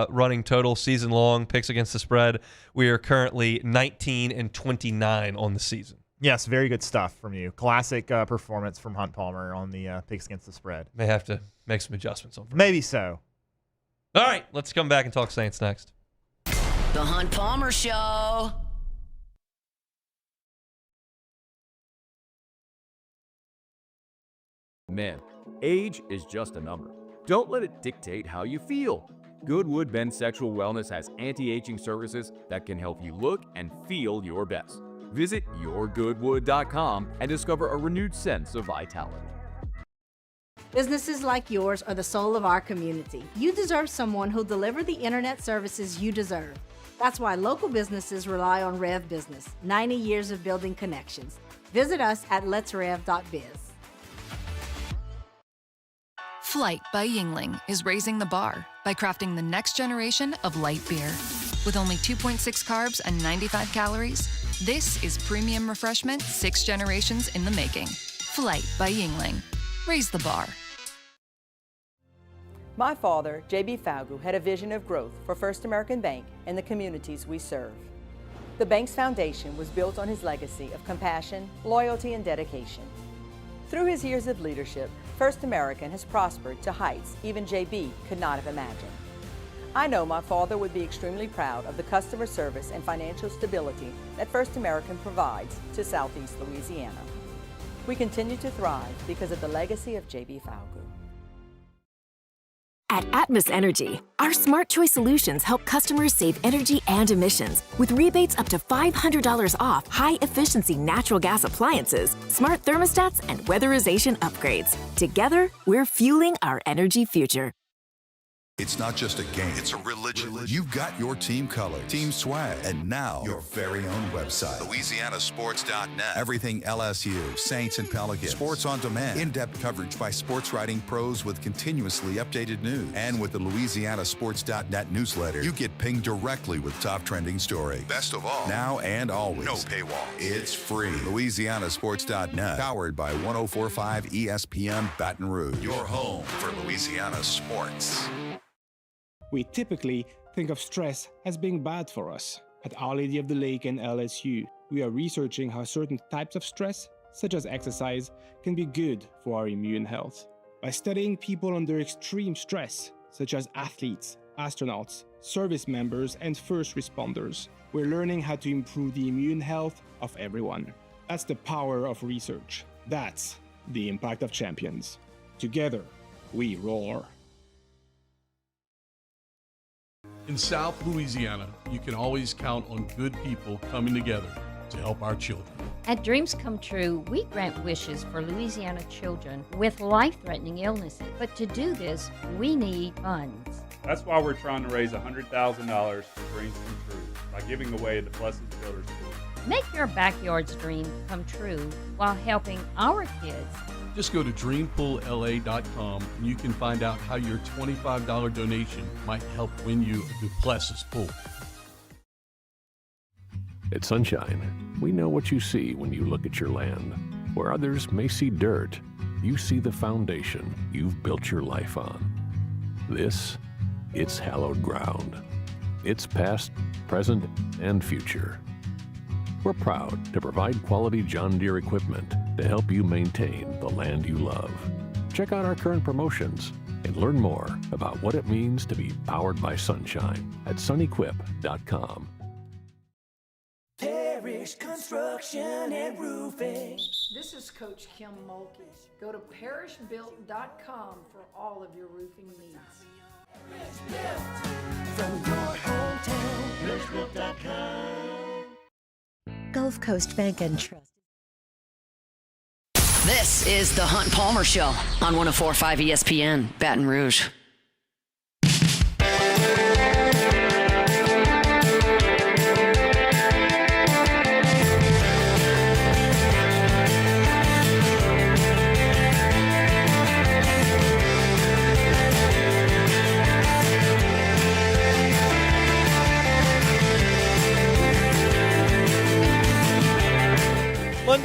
running total season long picks against the spread. We are currently 19-29 on the season. Yes, very good stuff from you. Classic performance from Hunt Palmer on the picks against the spread. May have to make some adjustments on. Maybe so. All right, let's come back and talk Saints next. The Hunt Palmer Show. Man, age is just a number. Don't let it dictate how you feel. Goodwood Men's Sexual Wellness has anti-aging services that can help you look and feel your best. Visit yourgoodwood.com and discover a renewed sense of vitality. Businesses like yours are the soul of our community. You deserve someone who'll deliver the internet services you deserve. That's why local businesses rely on Rev Business, 90 years of building connections. Visit us at letsrev.biz. Flight by Yingling is raising the bar by crafting the next generation of light beer. With only 2.6 carbs and 95 calories, this is premium refreshment 6 generations in the making. Flight by Yingling. Raise the bar. My father, J.B. Falgu, had a vision of growth for First American Bank and the communities we serve. The bank's foundation was built on his legacy of compassion, loyalty, and dedication. Through his years of leadership, First American has prospered to heights even J.B. could not have imagined. I know my father would be extremely proud of the customer service and financial stability that First American provides to Southeast Louisiana. We continue to thrive because of the legacy of J.B. Falgu. At Atmos Energy, our Smart Choice solutions help customers save energy and emissions with rebates up to $500 off high-efficiency natural gas appliances, smart thermostats, and weatherization upgrades. Together, we're fueling our energy future. It's not just a game, it's a religion. You've got your team color, team swag, and now your very own website, LouisianaSports.net. Everything LSU, Saints, and Pelicans. Sports on demand. In-depth coverage by sports writing pros with continuously updated news. And with the LouisianaSports.net newsletter, you get pinged directly with top trending stories. Best of all, now and always, no paywall. It's free. LouisianaSports.net, powered by 104.5 ESPN Baton Rouge. Your home for Louisiana sports. We typically think of stress as being bad for us. At Our Lady of the Lake and LSU, we are researching how certain types of stress, such as exercise, can be good for our immune health. By studying people under extreme stress, such as athletes, astronauts, service members, and first responders, we're learning how to improve the immune health of everyone. That's the power of research. That's the impact of champions. Together, we roar. In South Louisiana, you can always count on good people coming together to help our children. At Dreams Come True, we grant wishes for Louisiana children with life-threatening illnesses. But to do this, we need funds. That's why we're trying to raise $100,000 for Dreams Come True by giving away the Blessed Builders School. Make your backyard's dream come true while helping our kids. Just go to dreampoolla.com and you can find out how your $25 donation might help win you a Duplessis pool. At Sunshine, we know what you see when you look at your land. Where others may see dirt, you see the foundation you've built your life on. It's hallowed ground. It's past, present, and future. We're proud to provide quality John Deere equipment to help you maintain the land you love. Check out our current promotions and learn more about what it means to be powered by sunshine at sunequip.com. Parish Construction and Roofing. This is Coach Kim Mulkey. Go to parishbuilt.com for all of your roofing needs. From your hometown, parishbuilt.com. Gulf Coast Bank and Trust. This is the Hunt Palmer Show on 104.5 ESPN, Baton Rouge.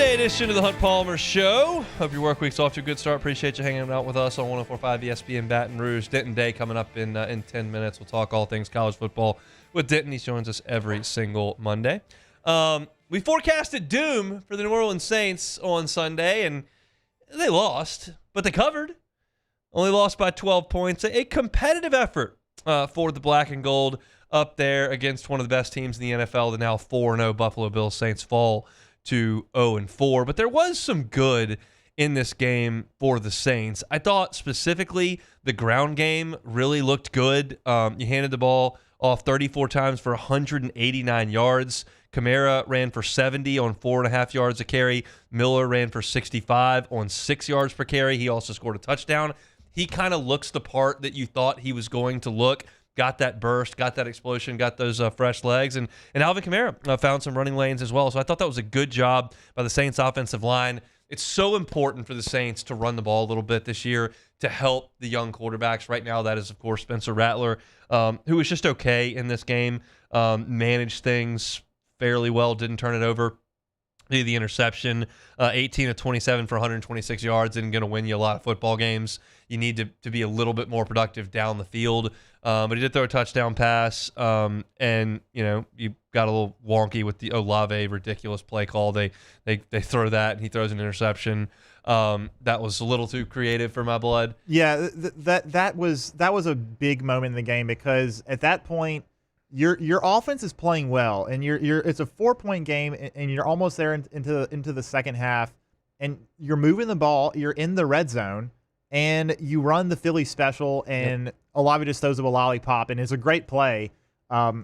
Monday edition of the Hunt Palmer Show. Hope your work week's off to a good start. Appreciate you hanging out with us on 104.5 ESPN Baton Rouge. Denton Day coming up in 10 minutes. We'll talk all things college football with Denton. He joins us every single Monday. We forecasted doom for the New Orleans Saints on Sunday, and they lost, but they covered. Only lost by 12 points. A competitive effort for the black and gold up there against one of the best teams in the NFL. The now 4-0 Buffalo Bills Saints fall to 0-4. But there was some good in this game for the Saints. I thought specifically the ground game really looked good. You handed the ball off 34 times for 189 yards. Kamara ran for 70 on 4.5 yards a carry. Miller ran for 65 on 6 yards per carry. He also scored a touchdown. He kind of looks the part that you thought he was going to look. Got that burst, got that explosion, got those fresh legs. And Alvin Kamara found some running lanes as well. So I thought that was a good job by the Saints offensive line. It's so important for the Saints to run the ball a little bit this year to help the young quarterbacks. Right now, that is, of course, Spencer Rattler, who was just okay in this game, managed things fairly well, didn't turn it over. The interception, 18 of 27 for 126 yards, isn't going to win you a lot of football games. You need to be a little bit more productive down the field. But he did throw a touchdown pass, and you got a little wonky with the Olave ridiculous play call. They throw that, and he throws an interception. That was a little too creative for my blood. Yeah, that was a big moment in the game because at that point, your offense is playing well, and it's a 4-point game, and you're almost there into the second half, and you're moving the ball, you're in the red zone, and you run the Philly special, and Olave just throws up a lollipop, and it's a great play by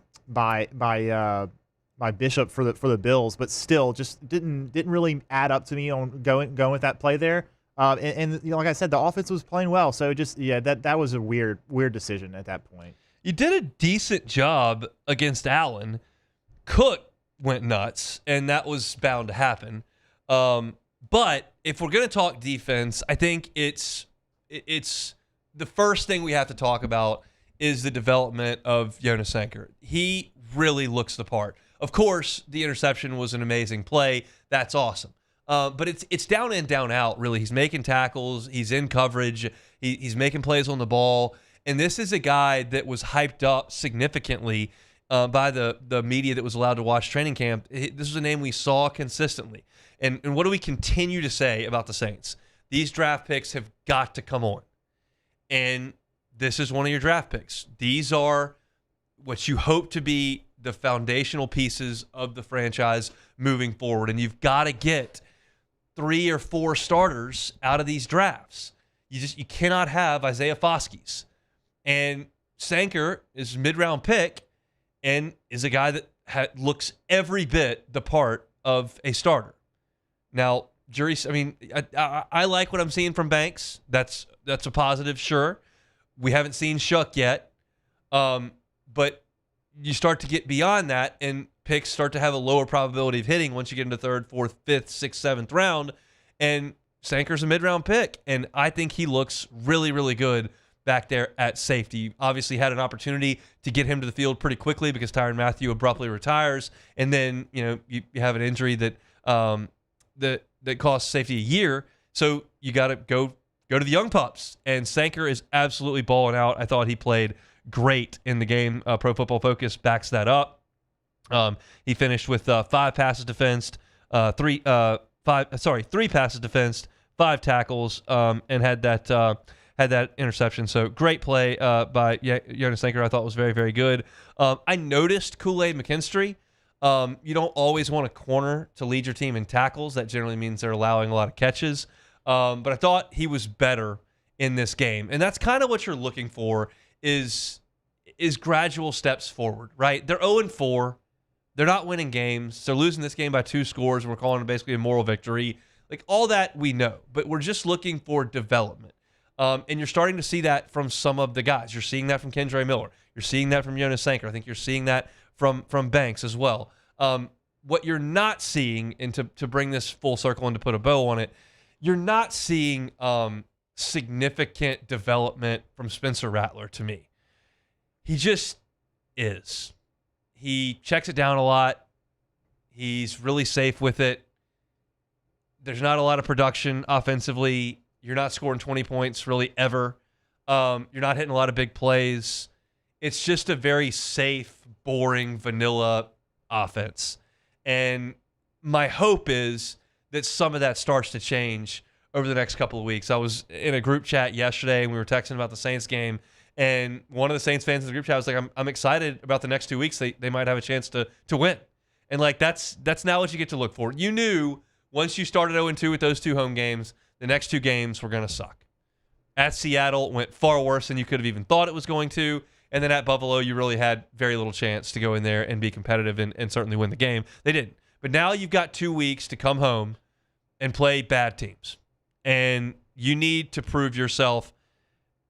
Bishop for the Bills, but still just didn't really add up to me on going with that play there. And like I said, the offense was playing well, so that was a weird decision at that point. You did a decent job against Allen. Cook went nuts, and that was bound to happen. But if we're going to talk defense, I think it's the first thing we have to talk about is the development of Jonas Sanker. He really looks the part. Of course, the interception was an amazing play. That's awesome. But it's down in, down out, really. He's making tackles. He's in coverage. He's making plays on the ball. And this is a guy that was hyped up significantly by the media that was allowed to watch training camp. This is a name we saw consistently. And what do we continue to say about the Saints? These draft picks have got to come on. And this is one of your draft picks. These are what you hope to be the foundational pieces of the franchise moving forward. And you've got to get 3 or 4 starters out of these drafts. You cannot have Isaiah Foskey's. And Sanker is a mid-round pick and is a guy that looks every bit the part of a starter. Now, I like what I'm seeing from Banks. That's a positive, sure. We haven't seen Shuck yet. But you start to get beyond that, and picks start to have a lower probability of hitting once you get into 3rd, 4th, 5th, 6th, 7th round. And Sanker's a mid-round pick, and I think he looks really, really good back there at safety. Obviously had an opportunity to get him to the field pretty quickly because Tyrann Mathieu abruptly retires, and then you have an injury that costs safety a year. So you got to go to the young pups, and Sanker is absolutely balling out. I thought he played great in the game. Pro Football Focus backs that up. He finished with 5 passes defensed, 3 passes defensed, 5 tackles, and had that interception. So great play by Jonas Sanker. I thought was very, very good. I noticed Kool-Aid McKinstry. You don't always want a corner to lead your team in tackles. That generally means they're allowing a lot of catches. But I thought he was better in this game. And that's kind of what you're looking for is gradual steps forward, right? They're 0-4. They're not winning games. They're losing this game by 2 scores, and we're calling it basically a moral victory. Like, all that we know. But we're just looking for development. And you're starting to see that from some of the guys. You're seeing that from Kendre Miller. You're seeing that from Jonas Sanker. I think you're seeing that from Banks as well. What you're not seeing, and to bring this full circle and to put a bow on it, you're not seeing significant development from Spencer Rattler to me. He just is. He checks it down a lot. He's really safe with it. There's not a lot of production offensively. You're not scoring 20 points really ever. You're not hitting a lot of big plays. It's just a very safe, boring, vanilla offense. And my hope is that some of that starts to change over the next couple of weeks. I was in a group chat yesterday, and we were texting about the Saints game, and one of the Saints fans in the group chat was like, I'm excited about the next 2 weeks. They might have a chance to win. And, like, that's now what you get to look for. You knew once you started 0-2 with those 2 home games, the next 2 games were going to suck. At Seattle, went far worse than you could have even thought it was going to. And then at Buffalo, you really had very little chance to go in there and be competitive and certainly win the game. They didn't. But now you've got 2 weeks to come home and play bad teams. And you need to prove yourself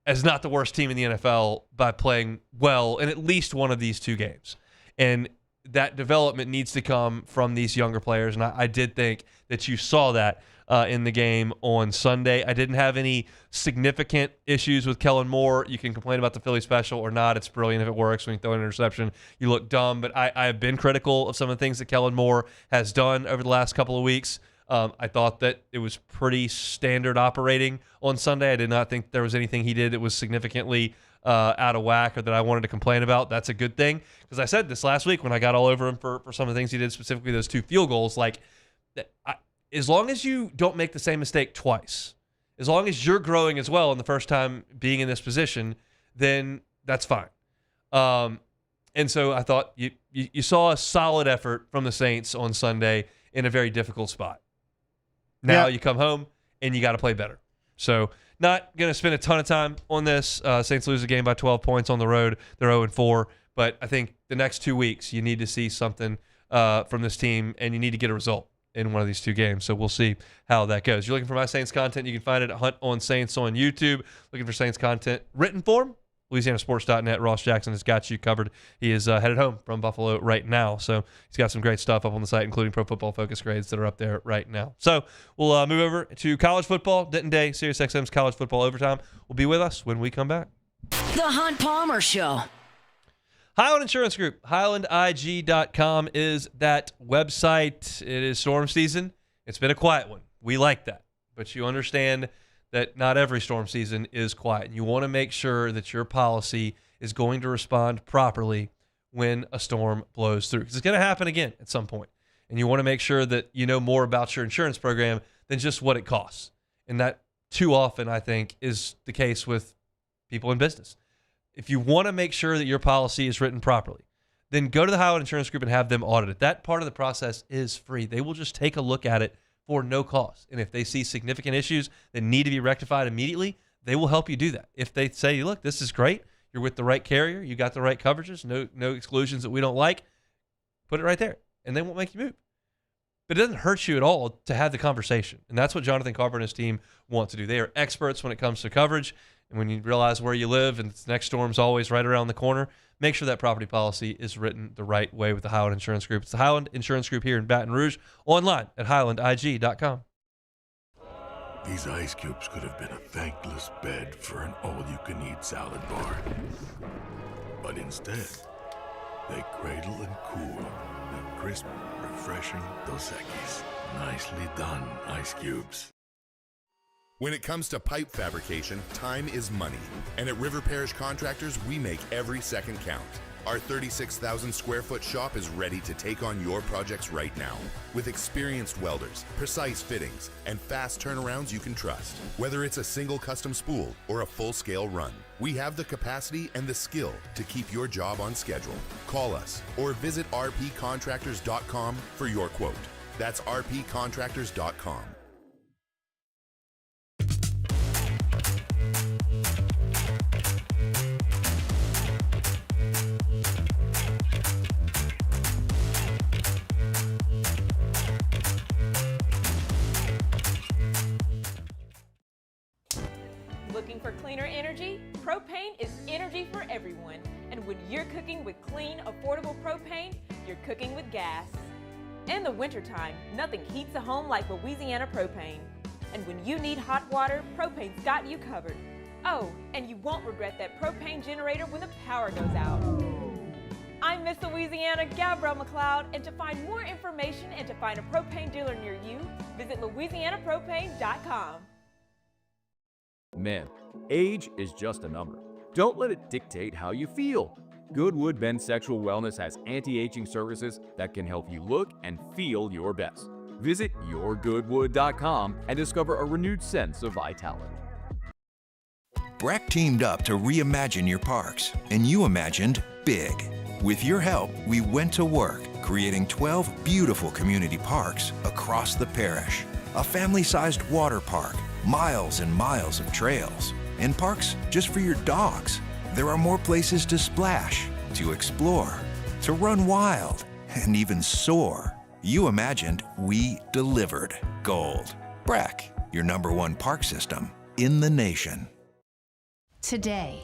as not the worst team in the NFL by playing well in at least one of these 2 games. And that development needs to come from these younger players. And I did think that you saw that in the game on Sunday. I didn't have any significant issues with Kellen Moore. You can complain about the Philly special or not. It's brilliant if it works. When you throw an interception, you look dumb. But I have been critical of some of the things that Kellen Moore has done over the last couple of weeks. I thought that it was pretty standard operating on Sunday. I did not think there was anything he did that was significantly out of whack or that I wanted to complain about. That's a good thing, because I said this last week when I got all over him for some of the things he did, specifically those 2 field goals. Like, as long as you don't make the same mistake twice, as long as you're growing as well in the first time being in this position, then that's fine. And so I thought you saw a solid effort from the Saints on Sunday in a very difficult spot. Now you come home and you got to play better. So not going to spend a ton of time on this. Saints lose a game by 12 points on the road. They're 0-4. But I think the next 2 weeks you need to see something from this team, and you need to get a result in one of these 2 games. So we'll see how that goes. You're looking for my Saints content, you can find it at Hunt on Saints on YouTube. Looking for Saints content written form, LouisianaSports.net. Ross Jackson has got you covered. He is headed home from Buffalo right now. So he's got some great stuff up on the site, including Pro Football Focus grades that are up there right now. So we'll move over to college football. Denton Day, SiriusXM's College Football Overtime will be with us when we come back. The Hunt Palmer Show. Highland Insurance Group, HighlandIG.com is that website. It is storm season. It's been a quiet one. We like that. But you understand that not every storm season is quiet. You want to make sure that your policy is going to respond properly when a storm blows through, because it's going to happen again at some point. And you want to make sure that you know more about your insurance program than just what it costs. And that too often, I think, is the case with people in business. If you want to make sure that your policy is written properly, then go to the Highland Insurance Group and have them audit it. That part of the process is free. They will just take a look at it for no cost. And if they see significant issues that need to be rectified immediately, they will help you do that. If they say, look, this is great, you're with the right carrier, you got the right coverages, no exclusions that we don't like, put it right there, and they won't make you move. But it doesn't hurt you at all to have the conversation. And that's what Jonathan Carver and his team want to do. They are experts when it comes to coverage. And when you realize where you live and the next storm's always right around the corner, make sure that property policy is written the right way with the Highland Insurance Group. It's the Highland Insurance Group here in Baton Rouge, online at HighlandIG.com. These ice cubes could have been a thankless bed for an all-you-can-eat salad bar. But instead, they cradle and cool the crisp, refreshing Dos Equis. Nicely done, ice cubes. When it comes to pipe fabrication, time is money. And at River Parish Contractors, we make every second count. Our 36,000 square foot shop is ready to take on your projects right now. With experienced welders, precise fittings, and fast turnarounds you can trust. Whether it's a single custom spool or a full-scale run, we have the capacity and the skill to keep your job on schedule. Call us or visit rpcontractors.com for your quote. That's rpcontractors.com. Looking for cleaner energy? Propane is energy for everyone. And when you're cooking with clean, affordable propane, you're cooking with gas. In the wintertime, nothing heats a home like Louisiana propane. And when you need hot water, propane's got you covered. Oh, and you won't regret that propane generator when the power goes out. I'm Miss Louisiana, Gabrielle McLeod, and to find more information and to find a propane dealer near you, visit louisianapropane.com. Men, age is just a number. Don't let it dictate how you feel. Goodwood Men's Sexual Wellness has anti-aging services that can help you look and feel your best. Visit yourgoodwood.com and discover a renewed sense of vitality. Breck teamed up to reimagine your parks, and you imagined big. With your help, we went to work, creating 12 beautiful community parks across the parish. A family-sized water park, miles and miles of trails, and parks just for your dogs. There are more places to splash, to explore, to run wild, and even soar. You imagined, we delivered. Gold. Breck, your #1 park system in the nation. Today,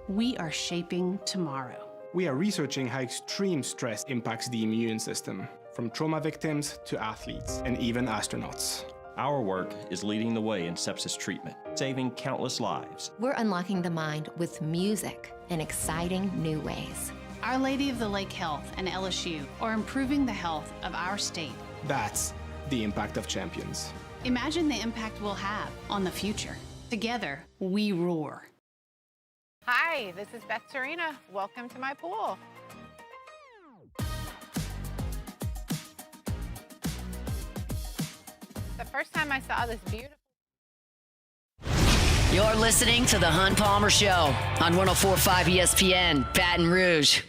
we are shaping tomorrow. We are researching how extreme stress impacts the immune system, from trauma victims to athletes and even astronauts. Our work is leading the way in sepsis treatment, saving countless lives. We're unlocking the mind with music in exciting new ways. Our Lady of the Lake Health and LSU are improving the health of our state. That's the impact of champions. Imagine the impact we'll have on the future. Together, we roar. Hi, this is Beth Serena. Welcome to my pool. The first time I saw this beautiful... You're listening to The Hunt Palmer Show on 104.5 ESPN, Baton Rouge.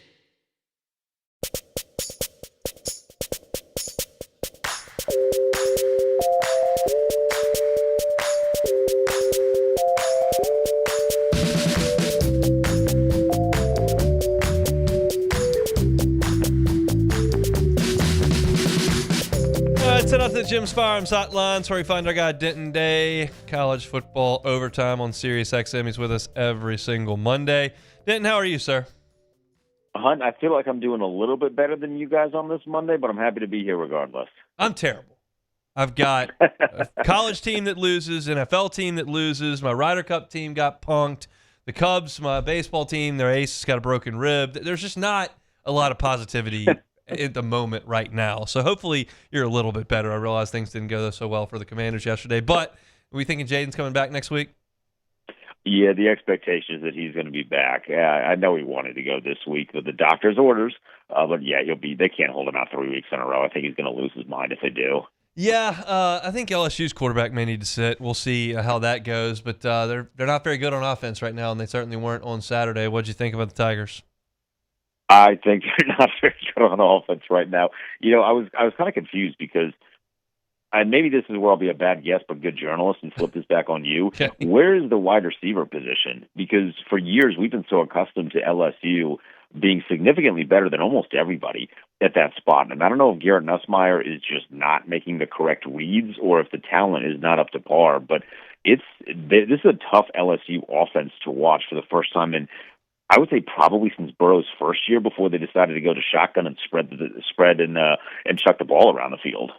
Set off the Jim's Firearms Hotline, where we find our guy Denton Day, college football overtime on Sirius XM. He's with us every single Monday. Denton, how are you, sir? Hunt, I feel like I'm doing a little bit better than you guys on this Monday, but I'm happy to be here regardless. I'm terrible. I've got a college team that loses, NFL team that loses. My Ryder Cup team got punked. The Cubs, my baseball team, their ace has got a broken rib. There's just not a lot of positivity at the moment right now. So hopefully you're a little bit better. I realize things didn't go so well for the Commanders yesterday, but are we thinking Jaden's coming back next week? Yeah, the expectation is that he's going to be back. I know he wanted to go this week with the doctor's orders, but yeah, he'll be. They can't hold him out 3 weeks in a row. I think he's going to lose his mind if they do. Yeah, I think LSU's quarterback may need to sit. We'll see how that goes, but they're not very good on offense right now, and they certainly weren't on Saturday. What'd you think about the Tigers? I think they're not very good on offense right now. You know, I was kind of confused because, and maybe this is where I'll be a bad guest, but good journalist, and flip this back on you. Okay. Where is the wide receiver position? Because for years we've been so accustomed to LSU being significantly better than almost everybody at that spot. And I don't know if Garrett Nussmeier is just not making the correct reads or if the talent is not up to par, but this is a tough LSU offense to watch for the first time in, I would say, probably since Burrow's first year, before they decided to go to shotgun and spread and chuck the ball around the field.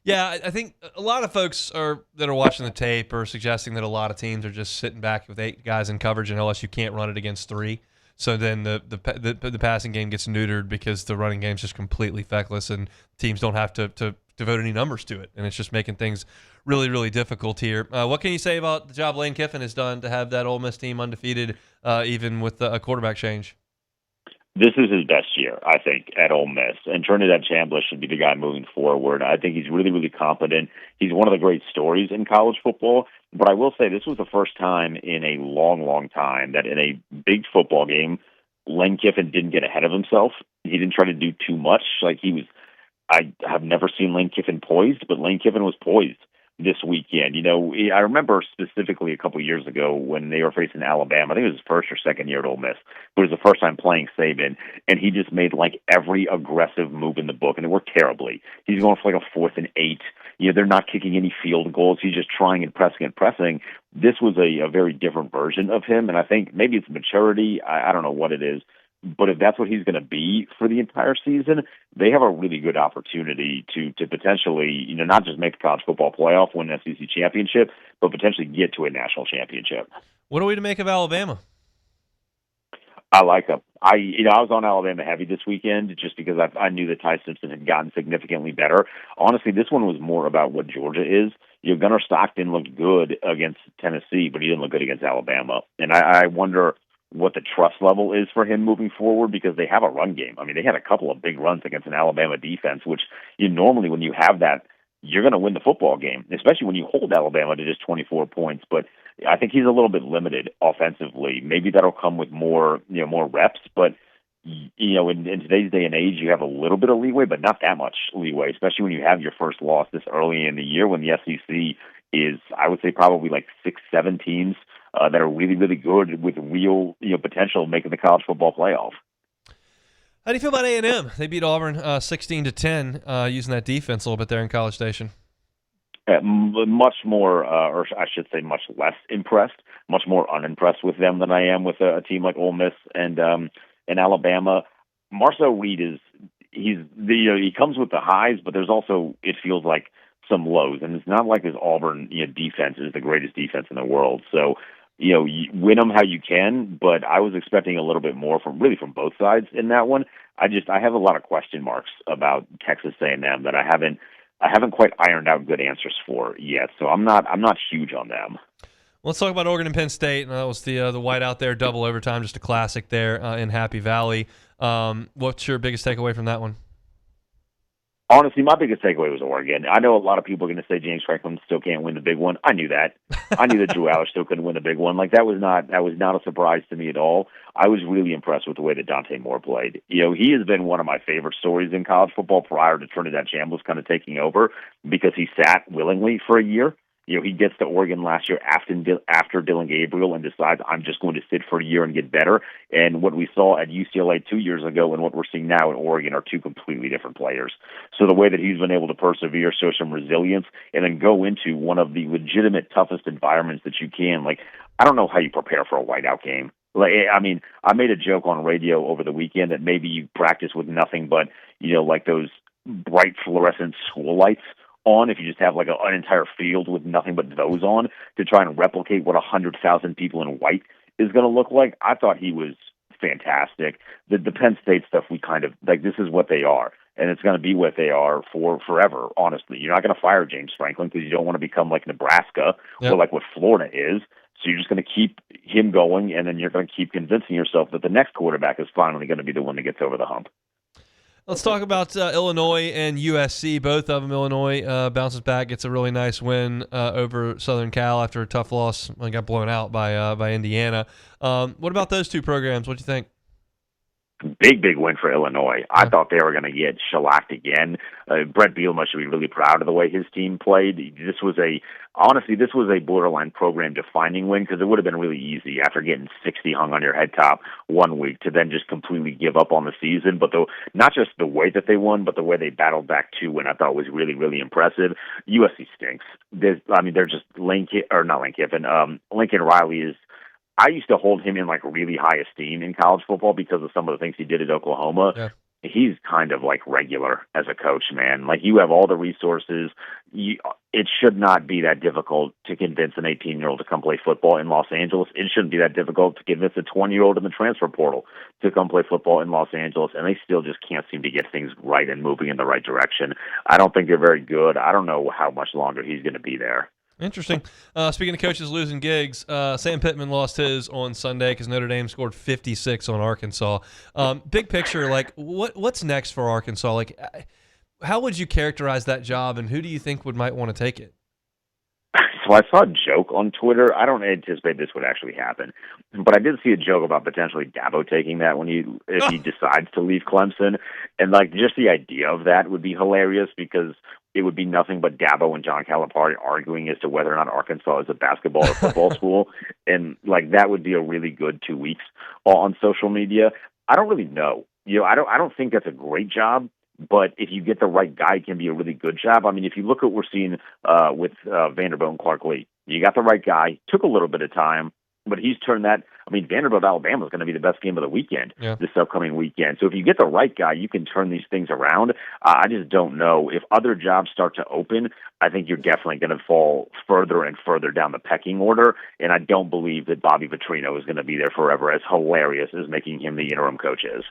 Yeah, I think a lot of folks that are watching the tape are suggesting that a lot of teams are just sitting back with 8 guys in coverage, and LSU can't run it against 3. So then the passing game gets neutered because the running game's just completely feckless, and teams don't have to devote any numbers to it, and it's just making things really, really difficult here. What can you say about the job Lane Kiffin has done to have that Ole Miss team undefeated, even with a quarterback change? This is his best year, I think, at Ole Miss, and Trinidad Chambliss should be the guy moving forward. I think he's really, really competent. He's one of the great stories in college football, but I will say this was the first time in a long, long time that in a big football game, Lane Kiffin didn't get ahead of himself. He didn't try to do too much. I have never seen Lane Kiffin poised, but Lane Kiffin was poised this weekend. You know, I remember specifically a couple of years ago when they were facing Alabama. I think it was his first or second year at Ole Miss. It was the first time playing Saban, and he just made like every aggressive move in the book, and it worked terribly. He's going for like a 4th and 8. You know, they're not kicking any field goals. He's just trying and pressing and pressing. This was a very different version of him, and I think maybe it's maturity. I don't know what it is. But if that's what he's going to be for the entire season, they have a really good opportunity to potentially, you know, not just make the college football playoff, win an SEC championship, but potentially get to a national championship. What are we to make of Alabama? I like him. I was on Alabama heavy this weekend just because I knew that Ty Simpson had gotten significantly better. Honestly, this one was more about what Georgia is. Gunnar Stockton looked good against Tennessee, but he didn't look good against Alabama. And I wonder what the trust level is for him moving forward because they have a run game. I mean, they had a couple of big runs against an Alabama defense, which normally when you have that, you're going to win the football game, especially when you hold Alabama to just 24 points. But I think he's a little bit limited offensively. Maybe that'll come with more reps. But in today's day and age, you have a little bit of leeway, but not that much leeway, especially when you have your first loss this early in the year when the SEC is, I would say, probably like 6-7 teams that are really, really good with real potential of making the college football playoff. How do you feel about A&M? They beat Auburn 16-10 using that defense a little bit there in College Station. Much more, or I should say much less impressed, much more unimpressed with them than I am with a team like Ole Miss and Alabama. Marcel Reed he comes with the highs, but there's also, it feels like, some lows. And it's not like his Auburn defense is the greatest defense in the world. So, you win them how you can, but I was expecting a little bit more from both sides in that one. I have a lot of question marks about Texas A&M that I haven't quite ironed out good answers for yet. So I'm not huge on them. Let's talk about Oregon and Penn State. That was the whiteout there, double overtime, just a classic there in Happy Valley. What's your biggest takeaway from that one? Honestly, my biggest takeaway was Oregon. I know a lot of people are going to say James Franklin still can't win the big one. I knew that. I knew that Drew Aller still couldn't win the big one. Like that was not a surprise to me at all. I was really impressed with the way that Dante Moore played. He has been one of my favorite stories in college football prior to Trinidad Chambliss kind of taking over because he sat willingly for a year. He gets to Oregon last year after Dylan Gabriel and decides, I'm just going to sit for a year and get better. And what we saw at UCLA 2 years ago and what we're seeing now in Oregon are two completely different players. So the way that he's been able to persevere, show some resilience, and then go into one of the legitimate toughest environments that you can, like, I don't know how you prepare for a whiteout game. Like, I mean, I made a joke on radio over the weekend that maybe you practice with nothing but, like those bright fluorescent school lights on, if you just have like an entire field with nothing but those on to try and replicate what 100,000 people in white is going to look like. I thought he was fantastic. The Penn State stuff, we kind of, like, this is what they are, and it's going to be what they are for forever, honestly. You're not going to fire James Franklin because you don't want to become like Nebraska or like what Florida is. So you're just going to keep him going, and then you're going to keep convincing yourself that the next quarterback is finally going to be the one that gets over the hump. Let's talk about Illinois and USC. Both of them, Illinois bounces back, gets a really nice win over Southern Cal after a tough loss. Well, got blown out by Indiana. What about those two programs? What do you think? Big win for Illinois. I thought they were going to get shellacked again. Brett Bielema should be really proud of the way his team played. This was a borderline program-defining win because it would have been really easy after getting 60 hung on your head top 1 week to then just completely give up on the season. But not just the way that they won, but the way they battled back to win, I thought was really, really impressive. USC stinks. They're just Lincoln Riley is. I used to hold him in like really high esteem in college football because of some of the things he did at Oklahoma. Yeah. He's kind of like regular as a coach, man. Like, you have all the resources. It should not be that difficult to convince an 18-year-old to come play football in Los Angeles. It shouldn't be that difficult to convince a 20-year-old in the transfer portal to come play football in Los Angeles, and they still just can't seem to get things right and moving in the right direction. I don't think they're very good. I don't know how much longer he's going to be there. Interesting. Speaking of coaches losing gigs, Sam Pittman lost his on Sunday because Notre Dame scored 56 on Arkansas. Big picture, like, what's next for Arkansas? Like, how would you characterize that job, and who do you think might want to take it? So I saw a joke on Twitter. I don't anticipate this would actually happen, but I did see a joke about potentially Dabo taking that if he decides to leave Clemson, and like just the idea of that would be hilarious because it would be nothing but Dabo and John Calipari arguing as to whether or not Arkansas is a basketball or football school, and like that would be a really good 2 weeks on social media. I don't really know. I don't think that's a great job. But if you get the right guy, it can be a really good job. I mean, if you look at what we're seeing with Vanderbilt and Clark Lee, you got the right guy. Took a little bit of time. But he's turned that. I mean, Vanderbilt, Alabama is going to be the best game of the weekend this upcoming weekend. So if you get the right guy, you can turn these things around. I just don't know. If other jobs start to open, I think you're definitely going to fall further and further down the pecking order. And I don't believe that Bobby Petrino is going to be there forever, as hilarious as making him the interim coach is.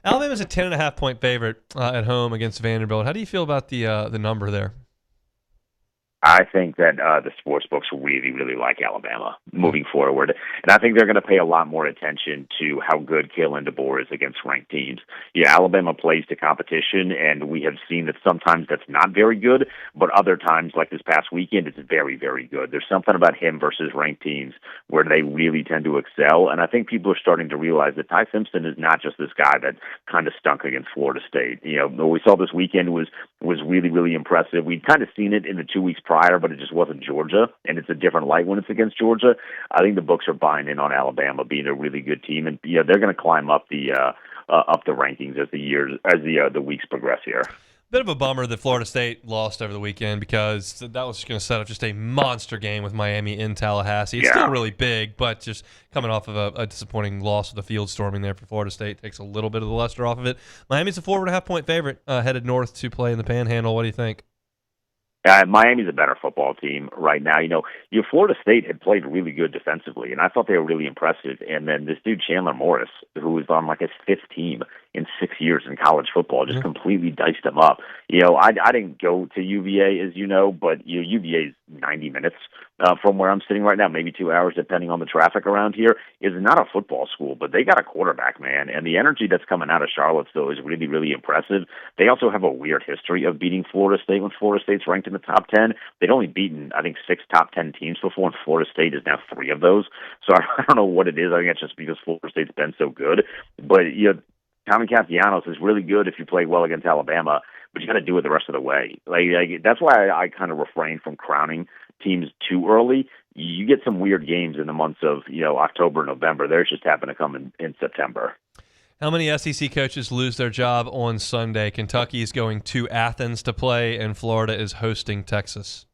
Alabama's a 10.5-point favorite at home against Vanderbilt. How do you feel about the number there? I think that the sports books really, really like Alabama moving forward. And I think they're going to pay a lot more attention to how good Kalen DeBoer is against ranked teams. Yeah, Alabama plays to competition, and we have seen that sometimes that's not very good, but other times, like this past weekend, it's very, very good. There's something about him versus ranked teams where they really tend to excel, and I think people are starting to realize that Ty Simpson is not just this guy that kind of stunk against Florida State. You know, what we saw this weekend was really, really impressive. We'd kind of seen it in the 2 weeks prior, but it just wasn't Georgia, and it's a different light when it's against Georgia. I think the books are buying in on Alabama being a really good team, and they're going to climb up the rankings as the weeks progress here. Bit of a bummer that Florida State lost over the weekend, because that was going to set up just a monster game with Miami in Tallahassee. It's still really big, but just coming off of a disappointing loss with the field storming there for Florida State takes a little bit of the luster off of it. Miami's a 4.5-point favorite headed north to play in the Panhandle. What do you think? Miami's a better football team right now. Florida State had played really good defensively, and I thought they were really impressive. And then this dude, Chandler Morris, who was on like his 5th team in 6 years in college football, just completely diced them up. I didn't go to UVA, as you know, but UVA's 90 minutes from where I'm sitting right now, maybe 2 hours, depending on the traffic around here. Is not a football school, but they got a quarterback, man, and the energy that's coming out of Charlottesville is really, really impressive. They also have a weird history of beating Florida State when Florida State's ranked in the top 10. They'd only beaten, I think, 6 top 10 teams before, and Florida State is now 3 of those. So I don't know what it is. I think it's just because Florida State's been so good. But Tommy Castellanos is really good if you play well against Alabama, but you got to do it the rest of the way. Like that's why I kind of refrain from crowning teams too early. You get some weird games in the months of October, November. Theirs just happen to come in September. How many SEC coaches lose their job on Sunday? Kentucky is going to Athens to play, and Florida is hosting Texas.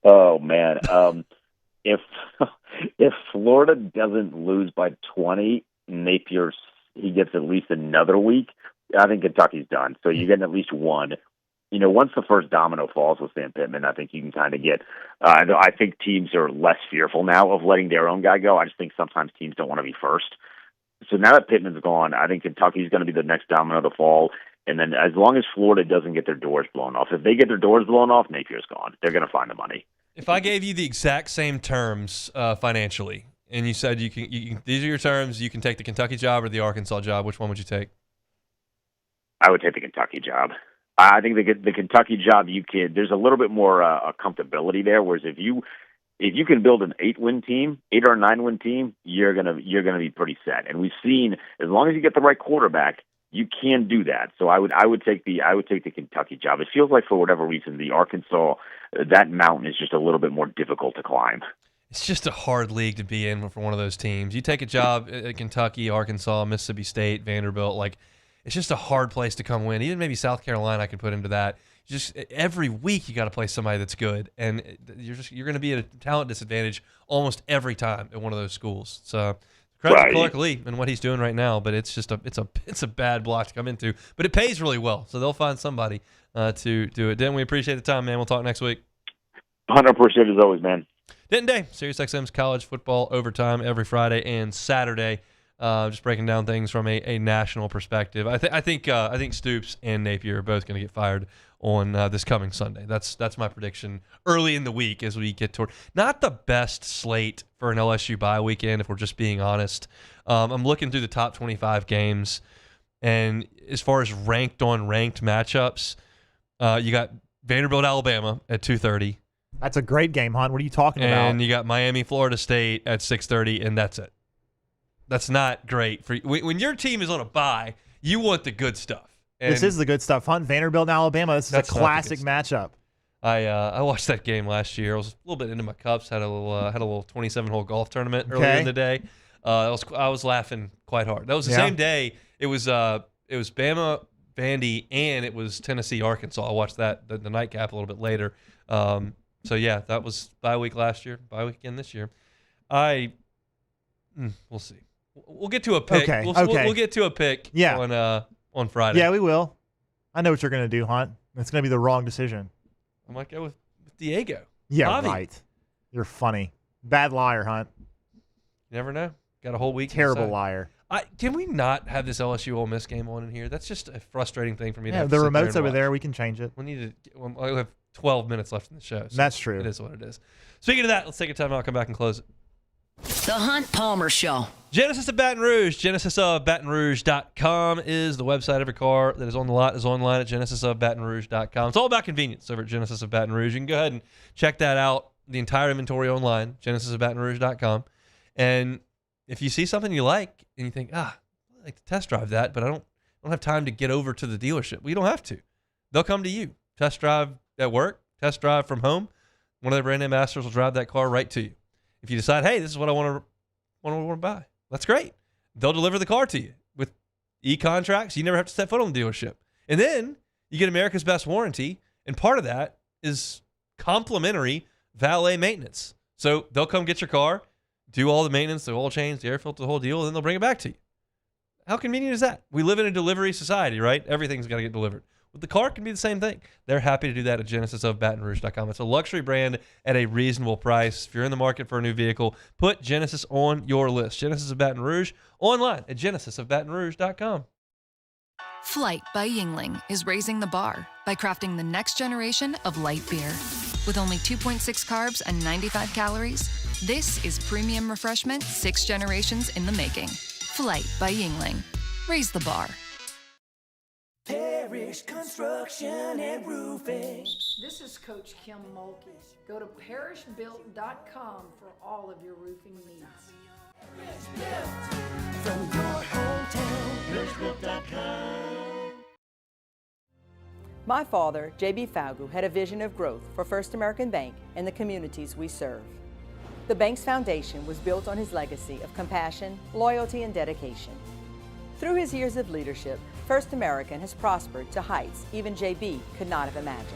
Oh man, if Florida doesn't lose by 20, he gets at least another week. I think Kentucky's done. So you're getting at least one. Once the first domino falls with Sam Pittman, I think you can kind of get I think teams are less fearful now of letting their own guy go. I just think sometimes teams don't want to be first. So now that Pittman's gone, I think Kentucky's going to be the next domino to fall. And then as long as Florida doesn't get their doors blown off, if they get their doors blown off, Napier's gone. They're going to find the money. If I gave you the exact same terms financially, and you said you can, these are your terms, you can take the Kentucky job or the Arkansas job, which one would you take? I would take the Kentucky job. I think the Kentucky job, there's a little bit more comfortability there. Whereas if you can build an 8 or 9-win team, you're gonna be pretty set. And we've seen, as long as you get the right quarterback, you can do that. So I would take the Kentucky job. It feels like for whatever reason the Arkansas, that mountain is just a little bit more difficult to climb. It's just a hard league to be in for one of those teams. You take a job at Kentucky, Arkansas, Mississippi State, Vanderbilt, it's just a hard place to come win. Even maybe South Carolina I could put into that. Just every week you got to play somebody that's good, and you're going to be at a talent disadvantage almost every time at one of those schools. So credit to Clark Lee and what he's doing right now, but it's a bad block to come into. But it pays really well, so they'll find somebody to do it. Denton, we appreciate the time, man. We'll talk next week. 100% as always, man. Denton Day, SiriusXM's college football overtime every Friday and Saturday. Just breaking down things from a national perspective. I think Stoops and Napier are both going to get fired on this coming Sunday. That's my prediction early in the week as we get toward not the best slate for an LSU bye weekend, if we're just being honest. I'm looking through the top 25 games, and as far as ranked matchups, you got Vanderbilt, Alabama at 2:30. That's a great game, Hunt. What are you talking about? And you got Miami, Florida State at 6:30, and that's it. That's not great for you. When your team is on a bye, you want the good stuff. And this is the good stuff, Hunt. Vanderbilt and Alabama. This is a classic matchup. I watched that game last year. I was a little bit into my cups. Had a little 27-hole golf tournament earlier in the day. I was laughing quite hard. That was the same day. It was Bama, Vandy, and it was Tennessee, Arkansas. I watched that the nightcap a little bit later. So, yeah, that was bye week last year, bye week again this year. We'll see. We'll get to a pick. Okay. We'll get to a pick on Friday. Yeah, we will. I know what you're going to do, Hunt. It's going to be the wrong decision. I might go with Diego. Yeah, Javi. right. You're funny. Bad liar, Hunt. You never know. Got a whole week. Terrible liar. Can we not have this LSU Ole Miss game on in here? That's just a frustrating thing for me to have the to sit remote's there and over watch. there. We can change it. We need to. I have 12 minutes left in the show. So That's true. It is what it is. Speaking of that, let's take a time out, come back and close it. The Hunt Palmer Show. Genesis of Baton Rouge. GenesisofBatonRouge.com is the website. Every car that is on the lot is online at GenesisofBatonRouge.com. It's all about convenience over at Genesis of Baton Rouge. You can go ahead and check that out. The entire inventory online, GenesisofBatonRouge.com. And if you see something you like and you think, I'd like to test drive that, but I don't have time to get over to the dealership. Well, you don't have to. They'll come to you. Test drive at work, test drive from home. One of their brand name masters will drive that car right to you. If you decide, hey, this is what I want to buy, that's great. They'll deliver the car to you with e-contracts. You never have to step foot on the dealership. And then you get America's Best Warranty, and part of that is complimentary valet maintenance. So they'll come get your car, do all the maintenance, the oil change, the air filter, the whole deal, and then they'll bring it back to you. How convenient is that? We live in a delivery society, right? Everything's got to get delivered. But the car can be the same thing. They're happy to do that at GenesisofBatonRouge.com. It's a luxury brand at a reasonable price. If you're in the market for a new vehicle, put Genesis on your list. Genesis of Baton Rouge, online at GenesisofBatonRouge.com. Flight by Yingling is raising the bar by crafting the next generation of light beer. With only 2.6 carbs and 95 calories, this is premium refreshment 6 generations in the making. Flight by Yingling. Raise the bar. Parish Construction and Roofing. This is Coach Kim Mulkey. Go to parishbuilt.com for all of your roofing needs. From your hometown, parishbuilt.com. My father, J.B. Falgu, had a vision of growth for First American Bank and the communities we serve. The bank's foundation was built on his legacy of compassion, loyalty, and dedication. Through his years of leadership, First American has prospered to heights even J.B. could not have imagined.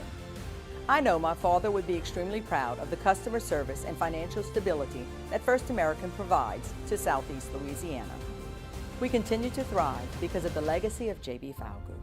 I know my father would be extremely proud of the customer service and financial stability that First American provides to Southeast Louisiana. We continue to thrive because of the legacy of J.B. Falgu.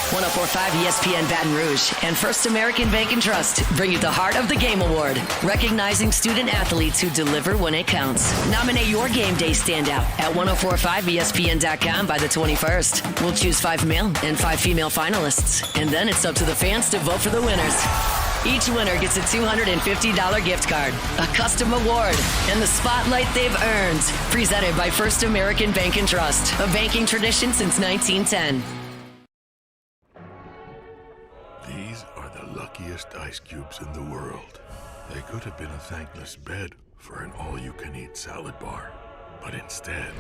104.5 ESPN Baton Rouge and First American Bank and Trust bring you the Heart of the Game Award, recognizing student athletes who deliver when it counts. Nominate your game day standout at 1045ESPN.com by the 21st. We'll choose 5 male and 5 female finalists, and then it's up to the fans to vote for the winners. Each winner gets a $250 gift card, a custom award, and the spotlight they've earned. Presented by First American Bank and Trust, a banking tradition since 1910. These are the luckiest ice cubes in the world. They could have been a thankless bed for an all-you-can-eat salad bar. But instead,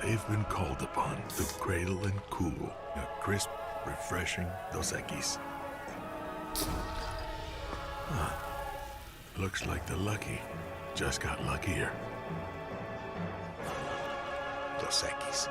they've been called upon to cradle and cool a crisp, refreshing Dos Equis. Looks like the lucky just got luckier. Dos Equis.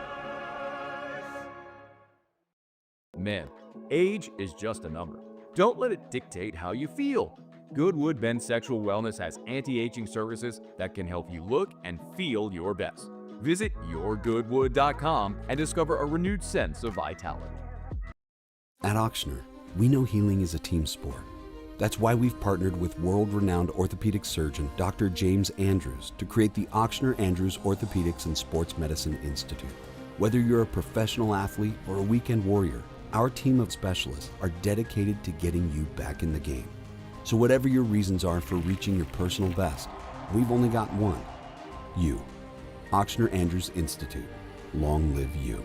Man, age is just a number. Don't let it dictate how you feel. Goodwood Bend Sexual Wellness has anti-aging services that can help you look and feel your best. Visit yourgoodwood.com and discover a renewed sense of vitality. At Ochsner, we know healing is a team sport. That's why we've partnered with world-renowned orthopedic surgeon Dr. James Andrews to create the Ochsner Andrews Orthopedics and Sports Medicine Institute. Whether you're a professional athlete or a weekend warrior, our team of specialists are dedicated to getting you back in the game. So whatever your reasons are for reaching your personal best, we've only got one: you. Ochsner Andrews Institute. Long live you.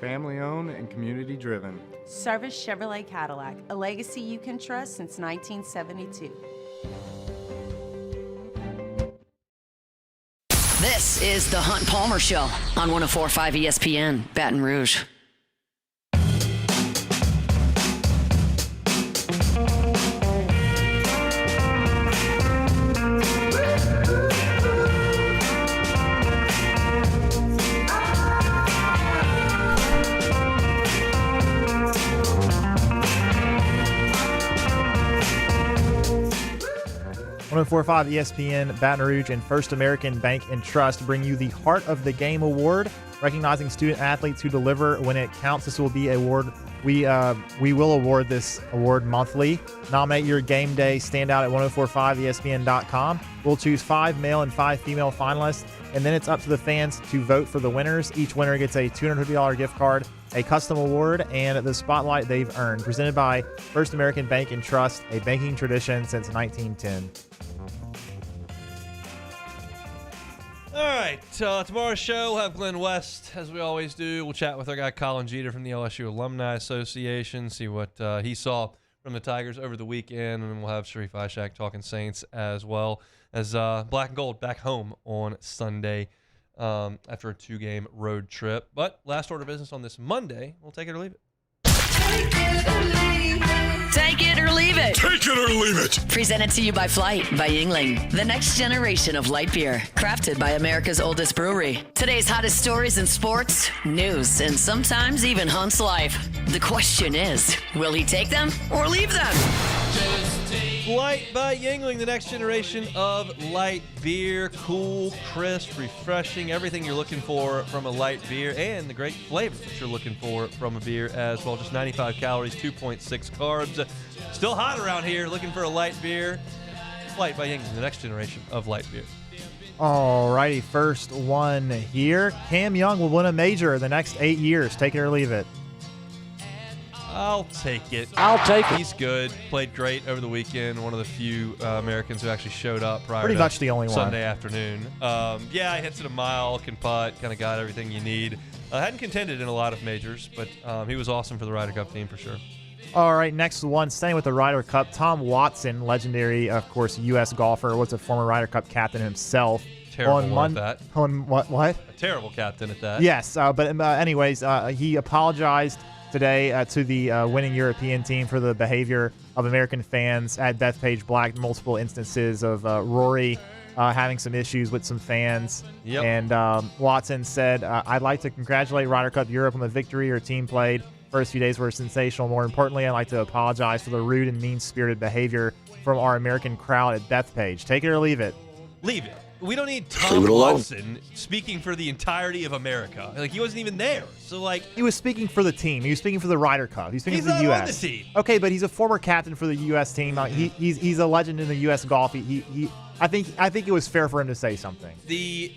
Family owned and community driven. Service Chevrolet Cadillac, a legacy you can trust since 1972. This is the Hunt Palmer Show on 104.5 ESPN Baton Rouge. 104.5 ESPN, Baton Rouge, and First American Bank and Trust bring you the Heart of the Game Award, recognizing student athletes who deliver when it counts. This will be an award. We will award this award monthly. Nominate your game day standout at 1045ESPN.com. We'll choose 5 male and 5 female finalists, and then it's up to the fans to vote for the winners. Each winner gets a $250 gift card, a custom award, and the spotlight they've earned. Presented by First American Bank and Trust, a banking tradition since 1910. All right, tomorrow's show, we'll have Glenn West, as we always do. We'll chat with our guy Colin Jeter from the LSU Alumni Association, see what he saw from the Tigers over the weekend, and then we'll have Sharif Ishak talking Saints, as well as Black and Gold back home on Sunday after a 2-game road trip. But last order of business on this Monday, we'll take it or leave it. Take it or leave it. Take it or leave it. Presented to you by Flight by Yingling, the next generation of light beer, crafted by America's oldest brewery. Today's hottest stories in sports, news, and sometimes even Hunt's life. The question is, will he take them or leave them? Flight by Yingling, the next generation of light beer. Cool, crisp, refreshing, everything you're looking for from a light beer, and the great flavor that you're looking for from a beer as well. Just 95 calories, 2.6 carbs. Still hot around here, looking for a light beer. Flight by Yingling, the next generation of light beer. All righty, first one here. Cam Young will win a major the next 8 years. Take it or leave it. I'll take it. He's good. Played great over the weekend. One of the few Americans who actually showed up prior Pretty to much the only one. Sunday afternoon. Yeah, he hits it a mile, can putt, kind of got everything you need. Hadn't contended in a lot of majors, but he was awesome for the Ryder Cup team for sure. All right, next one. Staying with the Ryder Cup, Tom Watson, legendary, of course, U.S. golfer, was a former Ryder Cup captain himself. Terrible at that. On what? A terrible captain at that. Yes, but anyways, he apologized today to the winning European team for the behavior of American fans at Bethpage Black. Multiple instances of Rory having some issues with some fans. Yep. And Watson said, I'd like to congratulate Ryder Cup Europe on the victory your team played. First few days were sensational. More importantly, I'd like to apologize for the rude and mean-spirited behavior from our American crowd at Bethpage. Take it or leave it. Leave it. We don't need Tom Watson speaking for the entirety of America. Like, he wasn't even there. So, like, he was speaking for the team. He was speaking for the Ryder Cup. He's speaking for the U.S. on the team. Okay, but he's a former captain for the U.S. team. He's a legend in the U.S. golf. I think it was fair for him to say something. The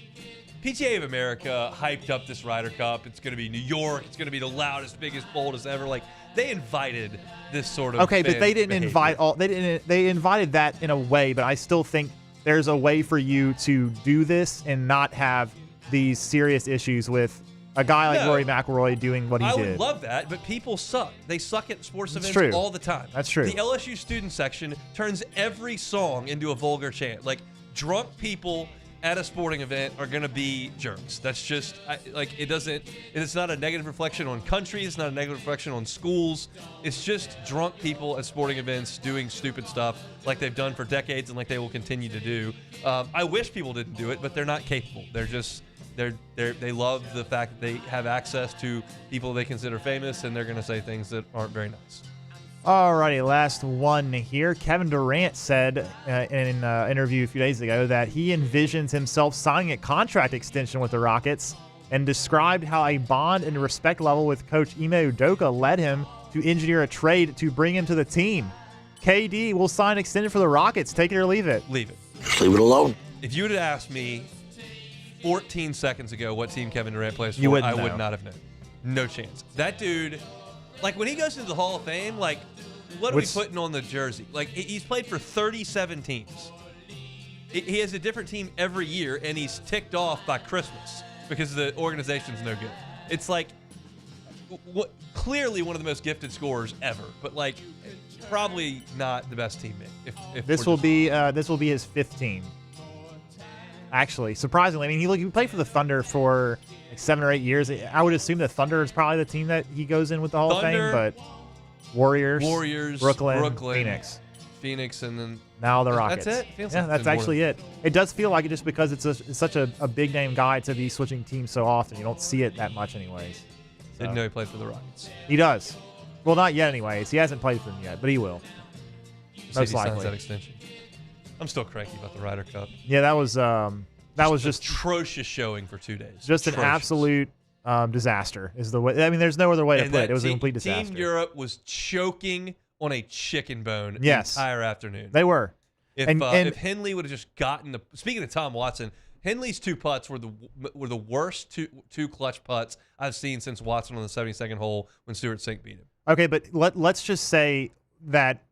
PGA of America hyped up this Ryder Cup. It's going to be New York. It's going to be the loudest, biggest, boldest ever. Like, they invited this sort of okay, but they didn't behavior. invite all. They invited that in a way, but I still think there's a way for you to do this and not have these serious issues with a guy like Rory McIlroy doing what he did. I would love that, but people suck. They suck at sports That's events true. all the time. That's true. The LSU student section turns every song into a vulgar chant. Like, drunk people at a sporting event are going to be jerks. That's just, it's not a negative reflection on countries. It's not a negative reflection on schools. It's just drunk people at sporting events doing stupid stuff like they've done for decades and like they will continue to do. I wish people didn't do it, but they're not capable. They're just, they love the fact that they have access to people they consider famous, and they're going to say things that aren't very nice. Alrighty, last one here. Kevin Durant said in an interview a few days ago that he envisions himself signing a contract extension with the Rockets and described how a bond and respect level with Coach Ime Udoka led him to engineer a trade to bring him to the team. KD will sign extended for the Rockets. Take it or leave it. Leave it. Leave it alone. If you would have asked me 14 seconds ago what team Kevin Durant plays for, I would not have known. No chance. That dude, like, when he goes into the Hall of Fame, like, what are we putting on the jersey? Like, he's played for 37 teams. He has a different team every year, and he's ticked off by Christmas because the organization's no good. It's like, clearly one of the most gifted scorers ever, but, like, probably not the best teammate. If this will be his 5th team. Actually, surprisingly, I mean, he played for the Thunder for like 7 or 8 years. I would assume the Thunder is probably the team that he goes in with the Hall of Fame, but Warriors, Brooklyn, Phoenix, and then now the Rockets. That's it. Yeah, that's actually it. It does feel like it just because it's such a big name guy to be switching teams so often. You don't see it that much, anyways. So. Didn't know he played for the Rockets. He does. Well, not yet, anyways. He hasn't played for them yet, but he will. Most likely. Signs that extension. I'm still cranky about the Ryder Cup. Yeah, that was just atrocious showing for 2 days. Just Atrocious. an absolute disaster is the way. I mean, there's no other way to put it. It was a complete disaster. Team Europe was choking on a chicken bone the entire afternoon. They were. If Henley would have just gotten the. Speaking of Tom Watson, Henley's 2 putts were the worst two clutch putts I've seen since Watson on the 72nd hole when Stewart Cink beat him. Okay, but let's just say that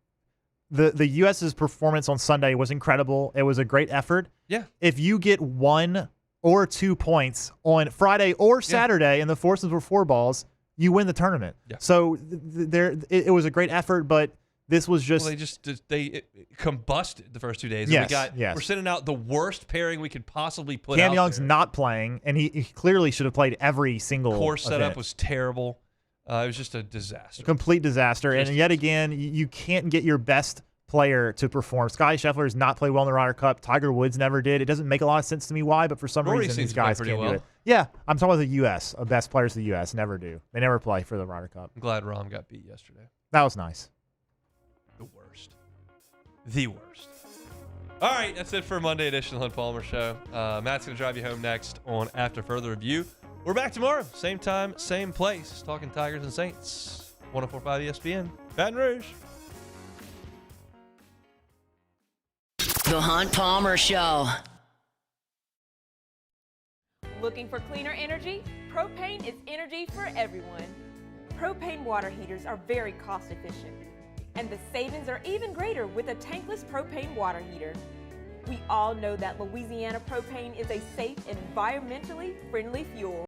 the U.S.'s performance on Sunday was incredible. It was a great effort. Yeah. If you get 1 or 2 points on Friday or Saturday and the foursomes were 4 balls, you win the tournament. Yeah. So it was a great effort, but this was just they combusted the first 2 days. Yes, And we're sending out the worst pairing we could possibly put Cam out Young's there. not playing, and he clearly should have played every single Course setup event. was terrible. It was just a disaster. Complete disaster. And yet again, you can't get your best player to perform. Scotty Scheffler has not played well in the Ryder Cup. Tiger Woods never did. It doesn't make a lot of sense to me why, but for some Rory reason seems these to play guys pretty can't well. do it. Yeah, I'm talking about the U.S. Best players of the U.S. never do. They never play for the Ryder Cup. I'm glad Rahm got beat yesterday. That was nice. The worst. The worst. All right, that's it for Monday edition of the Hunt Palmer Show. Matt's going to drive you home next on After Further Review. We're back tomorrow, same time, same place, talking Tigers and Saints. 104.5 ESPN, Baton Rouge. The Hunt Palmer Show. Looking for cleaner energy? Propane is energy for everyone. Propane water heaters are very cost efficient. And the savings are even greater with a tankless propane water heater. We all know that Louisiana propane is a safe and environmentally friendly fuel.